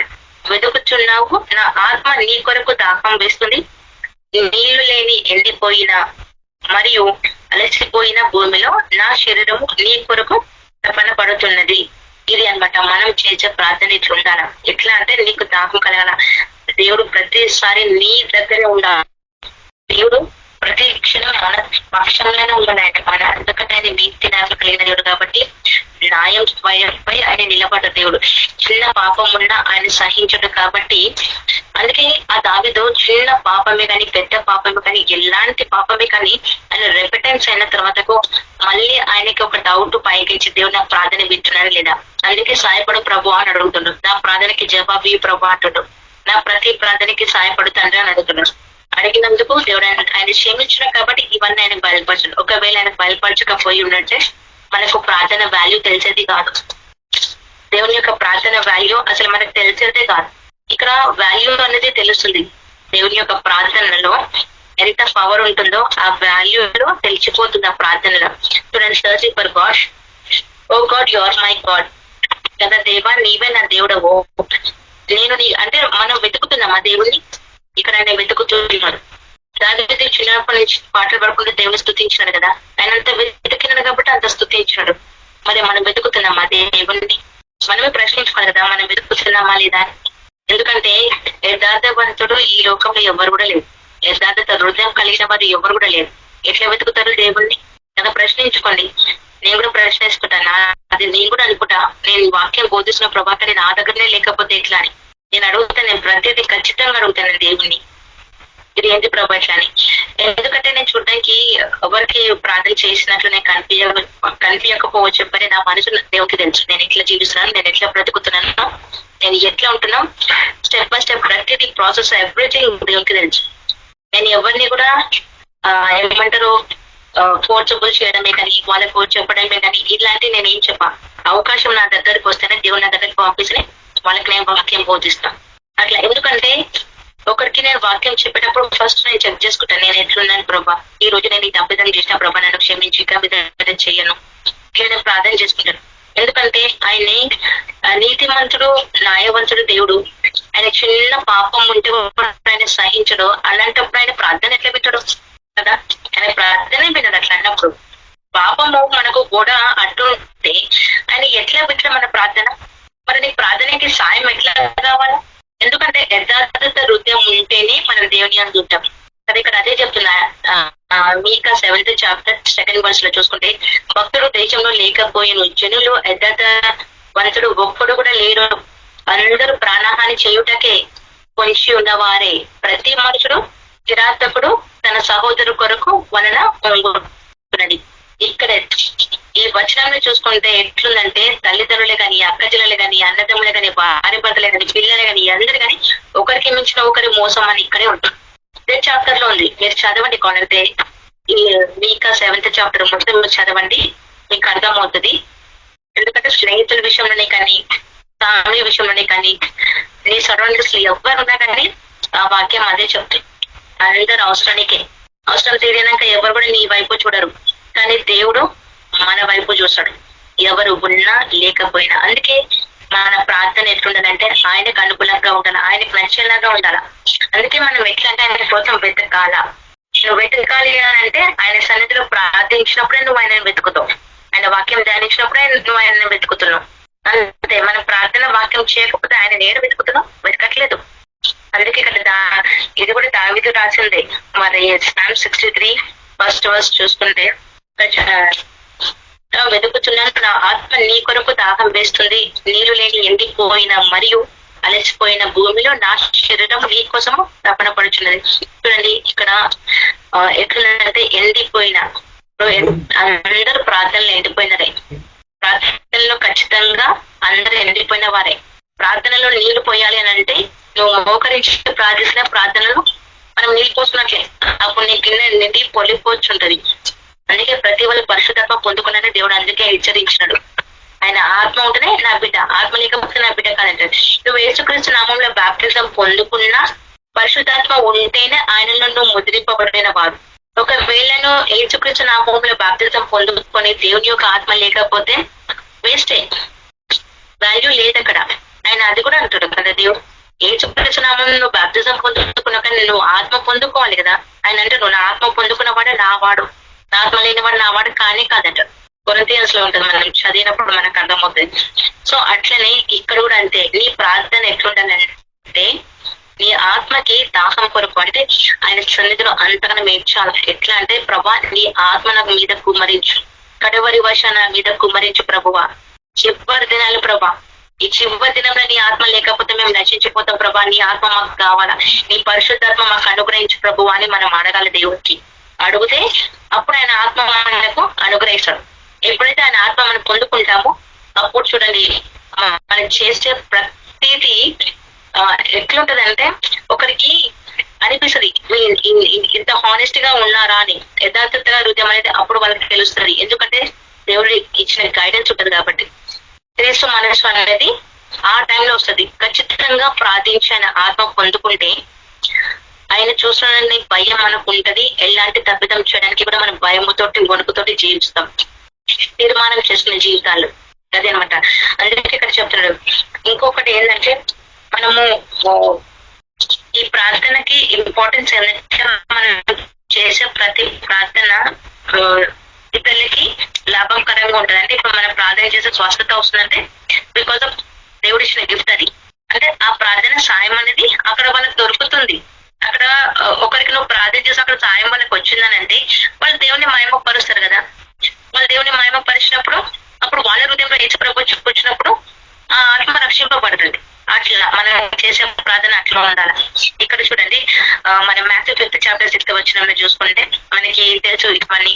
వెతుకుచున్నావు, నా ఆత్మ నీ కొరకు దాహం వేస్తుంది, నీళ్లు లేని ఎండిపోయిన మరియు అలసిపోయిన భూమిలో నా శరీరము నీ కొరకు తపన పడుతున్నది. ఇది అన్నమాట మనం చేసే ప్రార్థన. ఇట్లా ఉండాల. ఎట్లా అంటే నీకు దాహం కలగాల, దేవుడు ప్రతిసారి నీ దగ్గరే ఉండాలి, దేవుడు ప్రతి క్షణం మన పక్షంలోనే ఉన్నాడు ఆయన. మన ఎందుకంటే ఆయన నీతి న్యాయం కలిగిన దేవుడు కాబట్టి న్యాయం స్వయంపై ఆయన నిలబడ్డ దేవుడు. చిన్న పాపం ఉన్నా ఆయన సహించడు కాబట్టి, అందుకే ఆ దావీదు చిన్న పాపమే కానీ పెద్ద పాపమే కానీ ఎలాంటి పాపమే కానీ ఆయన రెపెటెన్స్ అయిన తర్వాతకు మళ్ళీ ఆయనకి ఒక డౌట్ పైకించి దేవుడు నా ప్రార్థన వింటున్నాను లేదా, అందుకే సాయపడు ప్రభు అని అడుగుతుండు. నా ప్రార్థనకి జవాబు ఈ ప్రభు అంటుడు, నా ప్రతి ప్రార్థనకి సాయపడుతాను అని అడుగుతున్నాడు. అడిగినందుకు దేవుడు ఆయన క్షమించడం కాబట్టి ఇవన్నీ ఆయన బయలుపరచడు. ఒకవేళ ఆయన బయలుపరచకపోయి ఉన్నట్టే మనకు ప్రార్థన వాల్యూ తెలిసేది కాదు. దేవుని యొక్క ప్రార్థన వాల్యూ అసలు మనకు తెలిసేదే కాదు. ఇక్కడ వాల్యూ అనేది తెలుస్తుంది. దేవుని యొక్క ప్రార్థనలో ఎంత పవర్ ఉంటుందో ఆ వాల్యూలో తెలిసిపోతుంది ఆ ప్రార్థనలో. చూడండి, thirsty for God, O God you are my God, కదా దేవా నీవే నా దేవుడవు. నేను అంటే మనం వెతుకుతున్నాం ఆ దేవుడిని. ఇక్కడ ఆయన వెతుకుతున్నాడు. దావీదు చిన్నప్పటి నుంచి పాటలు పడుకుంటూ దేవుని స్తుతించినాడు కదా, ఆయన అంత వెతికినాడు కాబట్టి అంత స్తుతించినాడు. మరి మనం వెతుకుతున్నామా దేవుణ్ణి? మనమే ప్రశ్నించుకోవాలి కదా, మనం వెతుకుతున్నామా లేదా. ఎందుకంటే యథార్థవంతుడు ఈ లోకంలో ఎవరు కూడా లేవు. యథార్థత హృదయం కలిగిన వారు ఎవరు కూడా లేరు. ఎట్లా వెతుకుతారు దేవుణ్ణి కదా? ప్రశ్నించుకోండి. నేను కూడా ప్రశ్నిస్తుంటాను. అది నేను కూడా అనుకుంటా, నేను వాక్యం బోధిస్తున్న ప్రభావం నా దగ్గరనే లేకపోతే ఎట్లా అని నేను అడుగుతాను. నేను ప్రతిదీ ఖచ్చితంగా అడుగుతాను దేవుణ్ణి, ఇది ఏంటి ప్రభా ఇట్లా అని. ఎందుకంటే నేను చూడడానికి ఎవరికి ప్రార్థన చేసినట్లు నేను కనిపించకపోవచ్చు చెప్పని నా మనసు దేవుడికి తెలుసు. నేను ఎట్లా జీవిస్తున్నాను, నేను ఎట్లా బ్రతుకుతున్నాను, నేను ఎట్లా ఉంటున్నాను, స్టెప్ బై స్టెప్ ప్రతిదీ ప్రాసెస్ ఎవ్రీథింగ్ దేవుడికి తెలుసు. నేను ఎవరిని కూడా ఏమంటారు ఫోర్సబుల్ చేయడమే కానీ, వాళ్ళకు చెప్పడమే కానీ ఇట్లాంటివి నేను ఏం చెప్పా. అవకాశం నా దగ్గరికి వస్తేనే దేవుడు నా దగ్గరికి పంపిస్తే వాళ్ళకి నేను వాక్యం బోధిస్తాను. అట్లా ఎందుకంటే ఒకరికి నేను వాక్యం చెప్పేటప్పుడు ఫస్ట్ నేను చెక్ చేసుకుంటాను, నేను ఎట్లున్నాను ప్రభా, ఈ రోజు నేను ఈ తప్పిదం చేసిన ప్రభా నన్ను క్షమించి ఇక మీద చెయ్యను, ఇట్లా నేను ప్రార్థన చేసుకుంటాను. ఎందుకంటే ఆయన్ని నీతిమంతుడు న్యాయవంతుడు దేవుడు. ఆయన చిన్న పాపం ఉంటే ఆయన సహించడు. అలాంటప్పుడు ఆయన ప్రార్థన ఎట్లా వింటాడు కదా? ఆయన ప్రార్థనే విన్నాడు. అట్లా అన్నప్పుడు పాపము మనకు కూడా అడ్డుంటే ఆయన ఎట్లా వింటాడు మన ప్రార్థన? మరి నీ ప్రార్థనకి సాయం ఎట్లా కావాలా? ఎందుకంటే యథార్థత హృదయం ఉంటేనే మనం దేవుని అందు ఉంటాం కదా. ఇక్కడ అదే చెప్తున్నా. మీకా 7th chapter 2nd verse లో చూసుకుంటే, భక్తుడు దేశంలో లేకపోయిన జనులు యథార్థవంతుడు ఒక్కడు కూడా లేరు, అందరూ ప్రాణహాని చేయుటకే పొంచి ఉన్నవారే. ప్రతి మనుషుడు కిరాతకుడు తన సహోదరు కొరకు వలన పొంగుతున్నది. ఇక్కడ ఈ వచనంలో చూసుకుంటే ఎట్లుందంటే, తల్లిదండ్రులే కానీ, అక్కచెల్లెలే కానీ, అన్నదమ్ములే కానీ, భార్య భర్తలే కానీ, పిల్లలే కానీ, అందరు కానీ ఒకరికి మించిన ఒకరి మోసం అని ఇక్కడే ఉంటుంది. ఇదే చాప్టర్ లో ఉంది. మీరు చదవండి కొనైతే ఈ మీకా 7th chapter మొత్తం మీరు చదవండి, మీకు అర్థమవుతుంది. ఎందుకంటే స్నేహితుల విషయంలోనే కానీ, ఫ్యామిలీ విషయంలోనే కానీ, నీ సరౌండింగ్స్ ఎవరున్నా కానీ ఆ వాక్యం అదే చెప్తుంది. అందరు అవసరం తీరినాక ఎవరు కూడా నీ వైపు చూడరు, కానీ దేవుడు మన వైపు చూస్తాడు, ఎవరు ఉన్నా లేకపోయినా. అందుకే మన ప్రార్థన ఎట్లుండాలంటే ఆయనకు అనుకూలంగా ఉండాలి, ఆయనకు నచ్చేలాగా ఉండాలా. అందుకే మనం ఎట్లా అంటే ఆయన కోసం వెతకాలా. నువ్వు వెతకాలి అంటే ఆయన సన్నిధిలో ప్రార్థించినప్పుడే నువ్వు ఆయనను వెతుకుతావు, ఆయన వాక్యం ధ్యానించినప్పుడే నువ్వు ఆయనను వెతుకుతున్నావు. అంతే. మనం ప్రార్థన వాక్యం చేయకపోతే ఆయన నేను వెతుకుతున్నావు, వెతకట్లేదు. అందుకే ఇక్కడ ఇది కూడా దావీదు రాసిందే. మరి Psalm 63 1st verse చూసుకుంటే, వెతుకుతున్నాను, నా ఆత్మ నీ కొరకు దాహం వేస్తుంది, నీరు లేని ఎండిపోయిన మరియు అలసిపోయిన భూమిలో నా శరీరం నీ కోసము తపన పడుచున్నది. చూడండి ఇక్కడ ఎట్లుందంటే ఎండిపోయిన, అందరూ ప్రార్థనలు ఎండిపోయినరే. ప్రార్థనలో ఖచ్చితంగా అందరూ ఎండిపోయిన వారే. ప్రార్థనలో నీళ్లు పోయాలి అని అంటే నువ్వు మోకరించి ప్రార్థించిన ప్రార్థనలు మనం నీళ్ళు పోసుకున్నట్లే, అప్పుడు నీ కింద నిండి పొలిపోచుంటది. అందుకే ప్రతి వాళ్ళు పరిశుద్ధాత్మ పొందుకున్నారని దేవుడు అందుకే హెచ్చరించినాడు. ఆయన ఆత్మ ఉంటేనే నా బిడ్డ, ఆత్మ లేకపోతే నా బిడ్డ కాదంటాడు. నువ్వు యేసుక్రీస్తు నామంలో బాప్టిజం పొందుకున్నా పరిశుద్ధాత్మ ఉంటేనే ఆయనలో నువ్వు ముద్రింపబడిన వాడు. ఒకవేళ నువ్వు యేసుక్రీస్తు నామంలో బాప్టిజం పొందుకొని దేవుని యొక్క ఆత్మ లేకపోతే వేస్టే, వాల్యూ లేదు అక్కడ. ఆయన అది కూడా అంటాడు కదా, దేవుడు యేసుక్రీస్తు నామం నువ్వు బాప్టిజం పొందుకున్నాక నువ్వు ఆత్మ పొందుకోవాలి కదా. ఆయన అంటే నువ్వు నా ఆత్మ పొందుకున్నవాడు నా వాడు, నా ఆత్మ లేనివాడు నా వాడు కానీ కాదంటాడు. కొరింథియన్స్ లో ఉంటుంది, మనం చదివినప్పుడు మనకు అర్థమవుతుంది. సో అట్లనే ఇక్కడ కూడా అంతే. నీ ప్రార్థన ఎట్లుండాలంటే నీ ఆత్మకి దాహం కొరకు, అంటే ఆయన సన్నిధిలో అంతగా మేర్చాలి. ఎట్లా అంటే ప్రభా నీ ఆత్మ నా మీద కుమ్మరించు, కడవరి వర్ష నా మీద కుమ్మరించు ప్రభువా. చివరి దినాలు ప్రభా, ఈ చివరి దినంలో నీ ఆత్మ లేకపోతే మేము నశించిపోతాం ప్రభా, నీ ఆత్మ మాకు కావాలా, నీ పరిశుద్ధాత్మ మాకు అనుగ్రహించు ప్రభువా అని మనం అడగాలి. దేవుడికి అడిగితే అప్పుడు ఆయన ఆత్మ మనకు అనుగ్రహిస్తాడు. ఎప్పుడైతే ఆయన ఆత్మ మనం పొందుకుంటామో అప్పుడు చూడండి మనం చేసే ప్రతిదీ ఎట్లుంటదంటే ఒకరికి అనిపిస్తుంది ఇంత హానెస్ట్ గా ఉన్నారా అని, యథార్థతగా హృదయం అనేది అప్పుడు వాళ్ళకి తెలుస్తుంది. ఎందుకంటే దేవుడు ఇచ్చిన గైడెన్స్ ఉంటుంది కాబట్టి. క్రీస్తు మనసు అనేది ఆ టైంలో వస్తుంది. ఖచ్చితంగా ప్రార్థించి ఆయన ఆత్మ పొందుకుంటే ఆయన చూసిన భయం మనకు ఉంటది. ఎలాంటి తప్పిదం చేయడానికి కూడా మనం భయముతోటి వణుకుతోటి జీవిస్తాం, తీర్మానం చేసుకునే జీవితాలు అదే అనమాట. అందుకే ఇక్కడ చెప్తున్నాడు. ఇంకొకటి ఏంటంటే మనము ఈ ప్రార్థనకి ఇంపార్టెన్స్ ఏంటంటే మనం చేసే ప్రతి ప్రార్థన ఇతరులకి లాభకరంగా ఉంటుంది. అంటే ఇప్పుడు మనం ప్రార్థన చేసే స్వస్థత వస్తుందంటే బికాస్ ఆఫ్ దేవుడు ఇచ్చిన గిఫ్ట్ అది. అంటే ఆ ప్రార్థన సాయం అనేది అక్కడ మనకు దొరుకుతుంది. అక్కడ ఒకరికి నువ్వు ప్రార్థన చేసి అక్కడ సాయం వాళ్ళకి వచ్చిందనంటే వాళ్ళు దేవుని మహిమపరుస్తారు కదా. వాళ్ళు దేవుని మహిమపరిచినప్పుడు అప్పుడు వాళ్ళ హృదయంలో యేసు ప్రభు వచ్చినప్పుడు ఆ ఆత్మ రక్షింపబడుతుంది. అట్లా మనం చేసే ప్రార్థన అట్లా ఉండాలి. ఇక్కడ చూడండి, మనం Matthew 5th chapter 6th వచనంలో చూసుకుంటే మనకి తెలుసు ఇవన్నీ.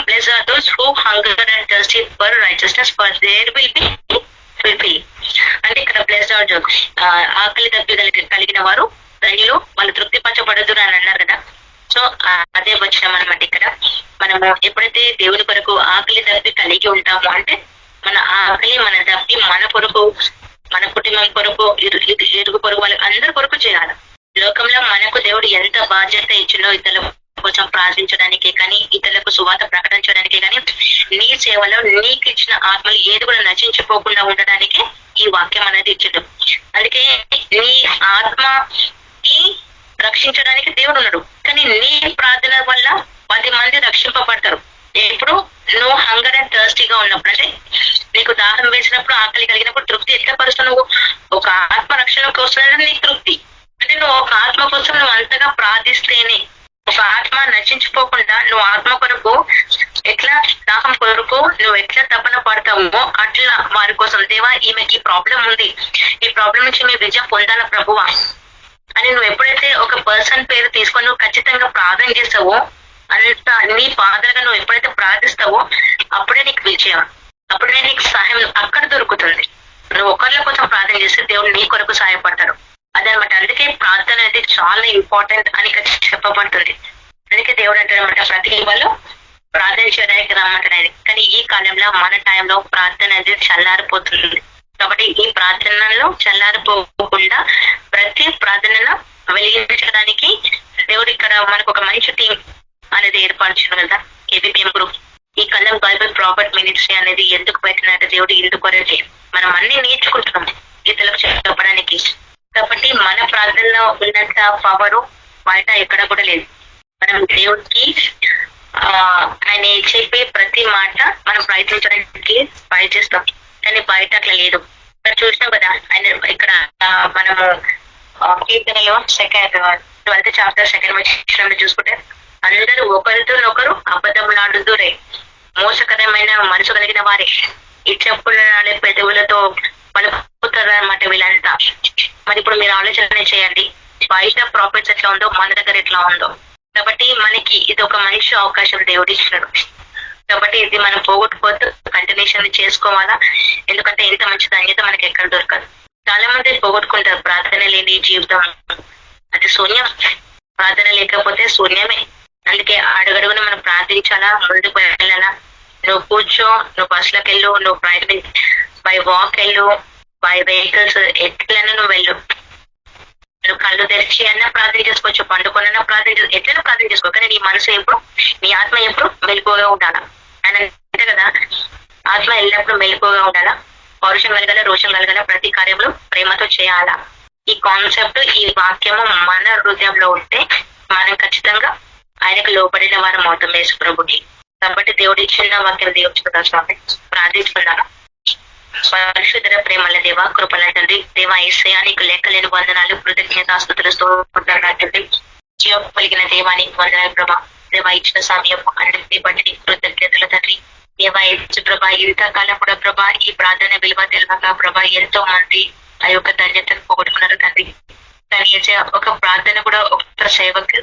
Blessed are those who hunger and thirsty for righteousness, for there will be fulfilled. అంటే ఇక్కడ బ్లెస్డ్ ఆర్ ఆకలి దప్పి కలిగిన వారు ధన్యులు, వాళ్ళు తృప్తి పరచబడదురు అని అన్నారు కదా. సో అదే వచనం అనమాట. ఇక్కడ మనము ఎప్పుడైతే దేవుని కొరకు ఆకలి దప్పి కలిగి ఉంటామో అంటే మన ఆకలి మన దప్పి మన కొరకు, మన కుటుంబం కొరకు, ఇరుగు పొరుగు వాళ్ళకి అందరి కొరకు చేయాలి. లోకంలో మనకు దేవుడు ఎంత బాధ్యత ఇచ్చిందో ఇతరుల కోసం ప్రార్థించడానికే కానీ, ఇతరులకు సువార్త ప్రకటించడానికే కానీ, నీ సేవలో నీకు ఇచ్చిన ఆత్మలు ఏది కూడా నశించిపోకుండా ఉండడానికే ఈ వాక్యం అనేది ఇచ్చిండు. అందుకే నీ ఆత్మకి రక్షించడానికి దేవుడు ఉన్నాడు. కానీ నీ ప్రార్థన వల్ల 10 మంది రక్షింపబడతారు. ఎప్పుడు నువ్వు హంగర్ అండ్ థర్స్టీగా ఉన్నప్పుడు, అంటే నీకు దాహం వేసినప్పుడు, ఆకలి కలిగినప్పుడు తృప్తి ఎట్లా పరుస్తావు? నువ్వు ఒక ఆత్మ రక్షణకు వస్తున్నది నీకు తృప్తి. అంటే నువ్వు ఒక ఆత్మ కోసం నువ్వు అంతగా ప్రార్థిస్తేనే, ఒక ఆత్మ నశించిపోకుండా నువ్వు ఆత్మ కొరకు ఎట్లా దాహం కొరకు నువ్వు ఎట్లా తపన పడతావో అట్లా వారి కోసం, దేవా ఈమెకి ఈ ప్రాబ్లం ఉంది, ఈ ప్రాబ్లం నుంచి మీ విజయం పొందాల ప్రభువా అని నువ్వు ఎప్పుడైతే ఒక పర్సన్ పేరు తీసుకొని నువ్వు ఖచ్చితంగా ప్రార్థన చేస్తావో, అంత నీ పాదలుగా నువ్వు ఎప్పుడైతే ప్రార్థిస్తావో అప్పుడే నీకు విజయం, అప్పుడే నీకు సహాయం అక్కడ దొరుకుతుంది. నువ్వు ఒకళ్ళ కోసం ప్రార్థన చేస్తే దేవుడు నీ కొరకు సహాయపడతాడు. అదనమాట. అందుకే ప్రార్థన అనేది చాలా ఇంపార్టెంట్ అని చెప్పబడుతుంది. అందుకే దేవుడు అంటాడనమాట, ప్రతి వాళ్ళు ప్రార్థన చేయడానికి రమ్మంటాడు. కానీ ఈ కాలంలో మన టైంలో ప్రార్థన అనేది చల్లారిపోతుంది. కాబట్టి ఈ ప్రార్థనలో చల్లారిపోకుండా ప్రతి ప్రార్థనను వెలిగించడానికి దేవుడు ఇక్కడ మనకు ఒక మంచి టీం అనేది ఏర్పరచును కదా, KBPM గ్రూప్. ఈ కలం బైబిల్ ప్రాపర్ట్ మినిస్ట్రీ అనేది ఎందుకు పెట్టినట్టు దేవుడు ఇందుకొరకే మనం అన్ని నేర్చుకుంటున్నాం ఇతరులకు చెప్పడానికి. కాబట్టి మన ప్రార్థనలో ఉన్నంత పవరు బయట ఎక్కడ కూడా లేదు. మనం దేవుడికి ఆయన చెప్పే ప్రతి మాట మనం ప్రయత్నించడానికి ప్రయత్నిస్తాం, కానీ బయట అట్లా లేదు. ఇక్కడ చూసినాం కదా, ఆయన ఇక్కడ మనము కీర్తనలో 12th chapter 2nd వచనంలో చూసుకుంటే అందరూ ఒకరితో ఒకరు అబద్ధములాడుదురే, మోసకరమైన మనసు కలిగిన వారే, ఈ చెప్పుల పెదవులతో పలుకుతారన్నమాట వీళ్ళంతా. మరి ఇప్పుడు మీరు ఆలోచన చేయండి, బయట ప్రాఫిట్స్ ఎట్లా ఉందో మన దగ్గర ఎట్లా ఉందో. కాబట్టి మనకి ఇది ఒక మంచి అవకాశం దేవుడు ఇచ్చినాడు. కాబట్టి ఇది మనం పోగొట్టుకోవద్దు, కంటిన్యూషన్ చేసుకోవాలా. ఎందుకంటే ఇంత మంచి ధన్యత మనకి ఎక్కడ దొరకదు. చాలా మంది పోగొట్టుకుంటారు. ప్రార్థన లేని జీవితం అది శూన్యం, ప్రార్థన లేకపోతే శూన్యమే. అందుకే అడుగడుగున మనం ప్రార్థించాలా, ముందుకు వెళ్ళాలా. నువ్వు కూర్చో, నువ్వు బస్సులకు వెళ్ళు, నువ్వు బై వాక్ వెళ్ళు, బై వెహికల్స్ ఎట్లైనా నువ్వు వెళ్ళు. నువ్వు కళ్ళు తెరిచి అన్నా ప్రార్థన చేసుకోవచ్చు, పండుకొనన్నా ప్రార్థన ఎట్లైనా ప్రార్థన చేసుకో. కానీ నీ మనసు ఎప్పుడు, నీ ఆత్మ ఎప్పుడు మెలకువగా ఉండాలా. ఆయన అంటే కదా, ఆత్మ ఎల్లప్పుడూ మెలకువగా ఉండాలా, పౌరుషం కలగల, రోషం కలగల, ప్రతి కార్యంలో ప్రేమతో చేయాలా. ఈ కాన్సెప్ట్, ఈ వాక్యము మన హృదయంలో ఉంటే మనం ఖచ్చితంగా ఆయనకు లోపడిన వారం అవుతాం యేసు ప్రభుకి. కాబట్టి దేవుడు ఇచ్చిన వాక్యం దేవుడు స్వామి ప్రార్థిస్తున్నాను. పరిశుద్ధ ప్రేమల దేవ, కృపల తండ్రి, దేవ యేసయ్య నీకు లెక్కలేని వందనాలు, కృతజ్ఞతాస్తుతులతో తండ్రి, జీవం కలిగిన దేవానికి వందనాలు ప్రభా. దేవ ఇచ్చిన సమయం అన్నింటినీ బట్టి కృతజ్ఞతలు తండ్రి. దేవ యేసు ప్రభా, ఇంతకాలం కూడా ప్రభా ఈ ప్రార్థన విలువ తెలియక ప్రభా ఎంతో మంది ఆ యొక్క ధన్యతను పోగొట్టుకున్నారు తండ్రి. కానీ ఒక ప్రార్థన కూడా ఒక సేవకు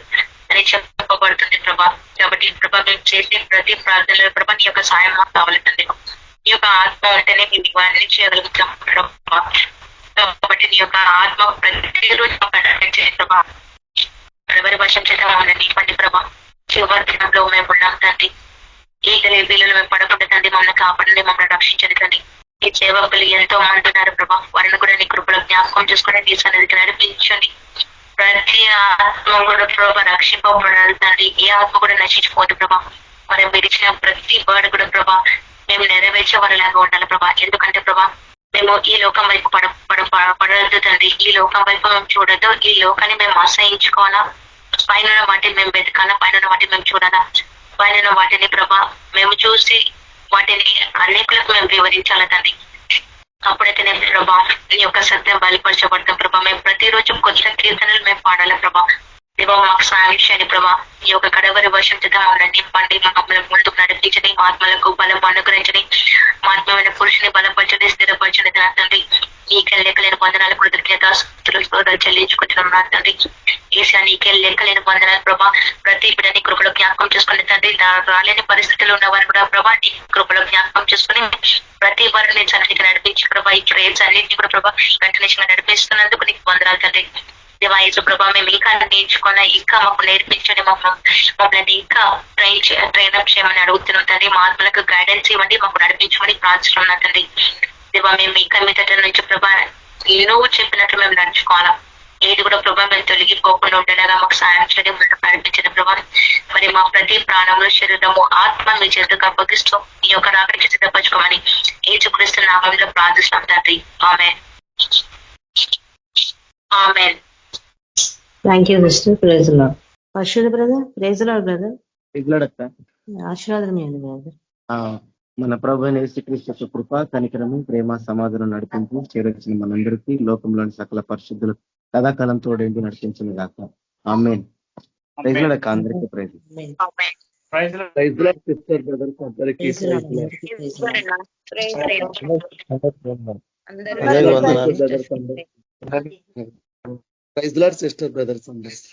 అని చెప్పబడుతుంది ప్రభా. కాబట్టి ప్రభా మేము చేసే ప్రతి ప్రార్థనలో ప్రభా నీ యొక్క సాయం మాకు కావాలి తండ్రి. నీ యొక్క ఆత్మ ఉంటేనే మేము ఇవన్నీ చేయగలుగుతాం ప్రభా. కాబట్టి నీ యొక్క ఆత్మ ప్రతిరోజు ప్రభా ఎవరి వర్షం చేత మమ్మల్ని పండి ప్రభా. చివరి దినంలో మేము ఉన్నాం తండ్రి. ఈ వీళ్ళలో మేము పడకుండా తండ్రి మమ్మల్ని కాపాడండి, మమ్మల్ని రక్షించండి తండ్రి. ఈ సేవకులు ఎంతో మంది ఉన్నారు ప్రభా, వారిని కూడా నీ కృపలో జ్ఞాపకం చేసుకుని నీ సన్నిధికి నడిపించండి. ప్రతి ఆత్మ కూడా ప్రభా రక్షింపబడాలి తండ్రి. ఏ ఆత్మ కూడా నశించిపోదు ప్రభా. మనం విడిచిన ప్రతి వర్డ్ కూడా ప్రభా మేము నెరవేర్చే వారిలాగా ఉండాలి ప్రభా. ఎందుకంటే ప్రభా మేము ఈ లోకం వైపు పడద్దు తండ్రి. ఈ లోకం వైపు మేము చూడద్దు. ఈ లోకాన్ని మేము ఆశ్రయించుకోవాలా. పైన వాటిని మేము వెతకాలా, పైన వాటిని మేము చూడాలా. పైన వాటిని ప్రభా మేము చూసి వాటిని అనేకులకు మేము వివరించాలా తండ్రి. అప్పుడైతే నేను ప్రభా నీ యొక్క సత్యం బయలుపరచబడతాం ప్రభా. మేము ప్రతిరోజు కొత్త కీర్తనలు మేము పాడాలా ప్రభా. దేవా మాకు సాయం చేయండి ప్రభా. ఈ యొక్క కడవరి వర్షం చేత మమ్మల్ని నింపండి, మమ్మల్ని ముందుకు నడిపించండి, మా ఆత్మలకు బలం అనుగ్రహించండి, మా ఆత్మమైన పురుషుని బలపరచండి, స్థిరపరచండి నా తండ్రి. నీకే లెక్కలేని వందనాలు కృతజ్ఞత చెల్లించుకుంటున్నాం నా తండ్రి. ఏసా నీకే లెక్కలేని వందనాలు ప్రభా. ప్రతి బిడ్డని కృపలో జ్ఞాపకం చేసుకుని తండ్రి, రాలేని పరిస్థితుల్లో ఉన్న వారిని కూడా ప్రభా నీ కృపలో జ్ఞాపకం చేసుకుని ప్రతి వారిని నేను సన్నిధికి నడిపించి ప్రభా, ఈ ప్రేయర్స్ అన్నింటినీ కూడా ప్రభా కంటిన్యూషన్ గా నడిపిస్తున్నందుకు నీకు వందనాలు తండ్రి. దేవాయేసు ప్రభా, మేము ఇంకా నేర్చుకున్నా, ఇంకా మాకు నేర్పించండి, మమ్మల్ని ఇంకా ట్రైనప్ చేయమని అడుగుతున్నాం తండ్రి. మా ఆత్మలకు గైడెన్స్ ఇవ్వండి, మాకు నడిపించమని ప్రార్థిస్తున్నాం తండ్రి. దేవా మేము ఇంకా మీదట నుంచి ప్రభా నువ్వు చెప్పినట్లు మేము నడుచుకోవాలా, ఏది కూడా ప్రభా మేము తొలగిపోకుండా ఉండేలాగా మాకు సాయం చేయడం నడిపించిన ప్రభా. మరి మా ప్రతి ప్రాణంలో శరీరము ఆత్మ మీ చేతులకు అప్పగిస్తూ ఈ యొక్క రాకడికి సిద్ధపరచుకోమని యేసుక్రీస్తు నామములో ప్రార్థిస్తున్నాం తండ్రి. ఆమేన్. ఆమేన్. Thank you sister. Praise lord. పరిశుద్ధ బ్రదర్. Praise lord brother. ఆశీర్వాదం ఇవ్వండి బ్రదర్. మన ప్రభు అయిన యేసుక్రీస్తు కృప, కనికరము, ప్రేమ, సమాధానం నడిపింపు చేరొచ్చిన మనందరికీ లోకంలోని సకల పరిశుద్ధులు కథాకాలం తోడేంటి నడిపించిన గాక. ఆమేన్. ప్రైజ్ లార్డ్ అక్క, అందరికీ praise. Praise Lord sister brothers అందరికీ ప్రైజ్ లార్డ్ సిస్టర్ బ్రదర్స్ అందరికీ.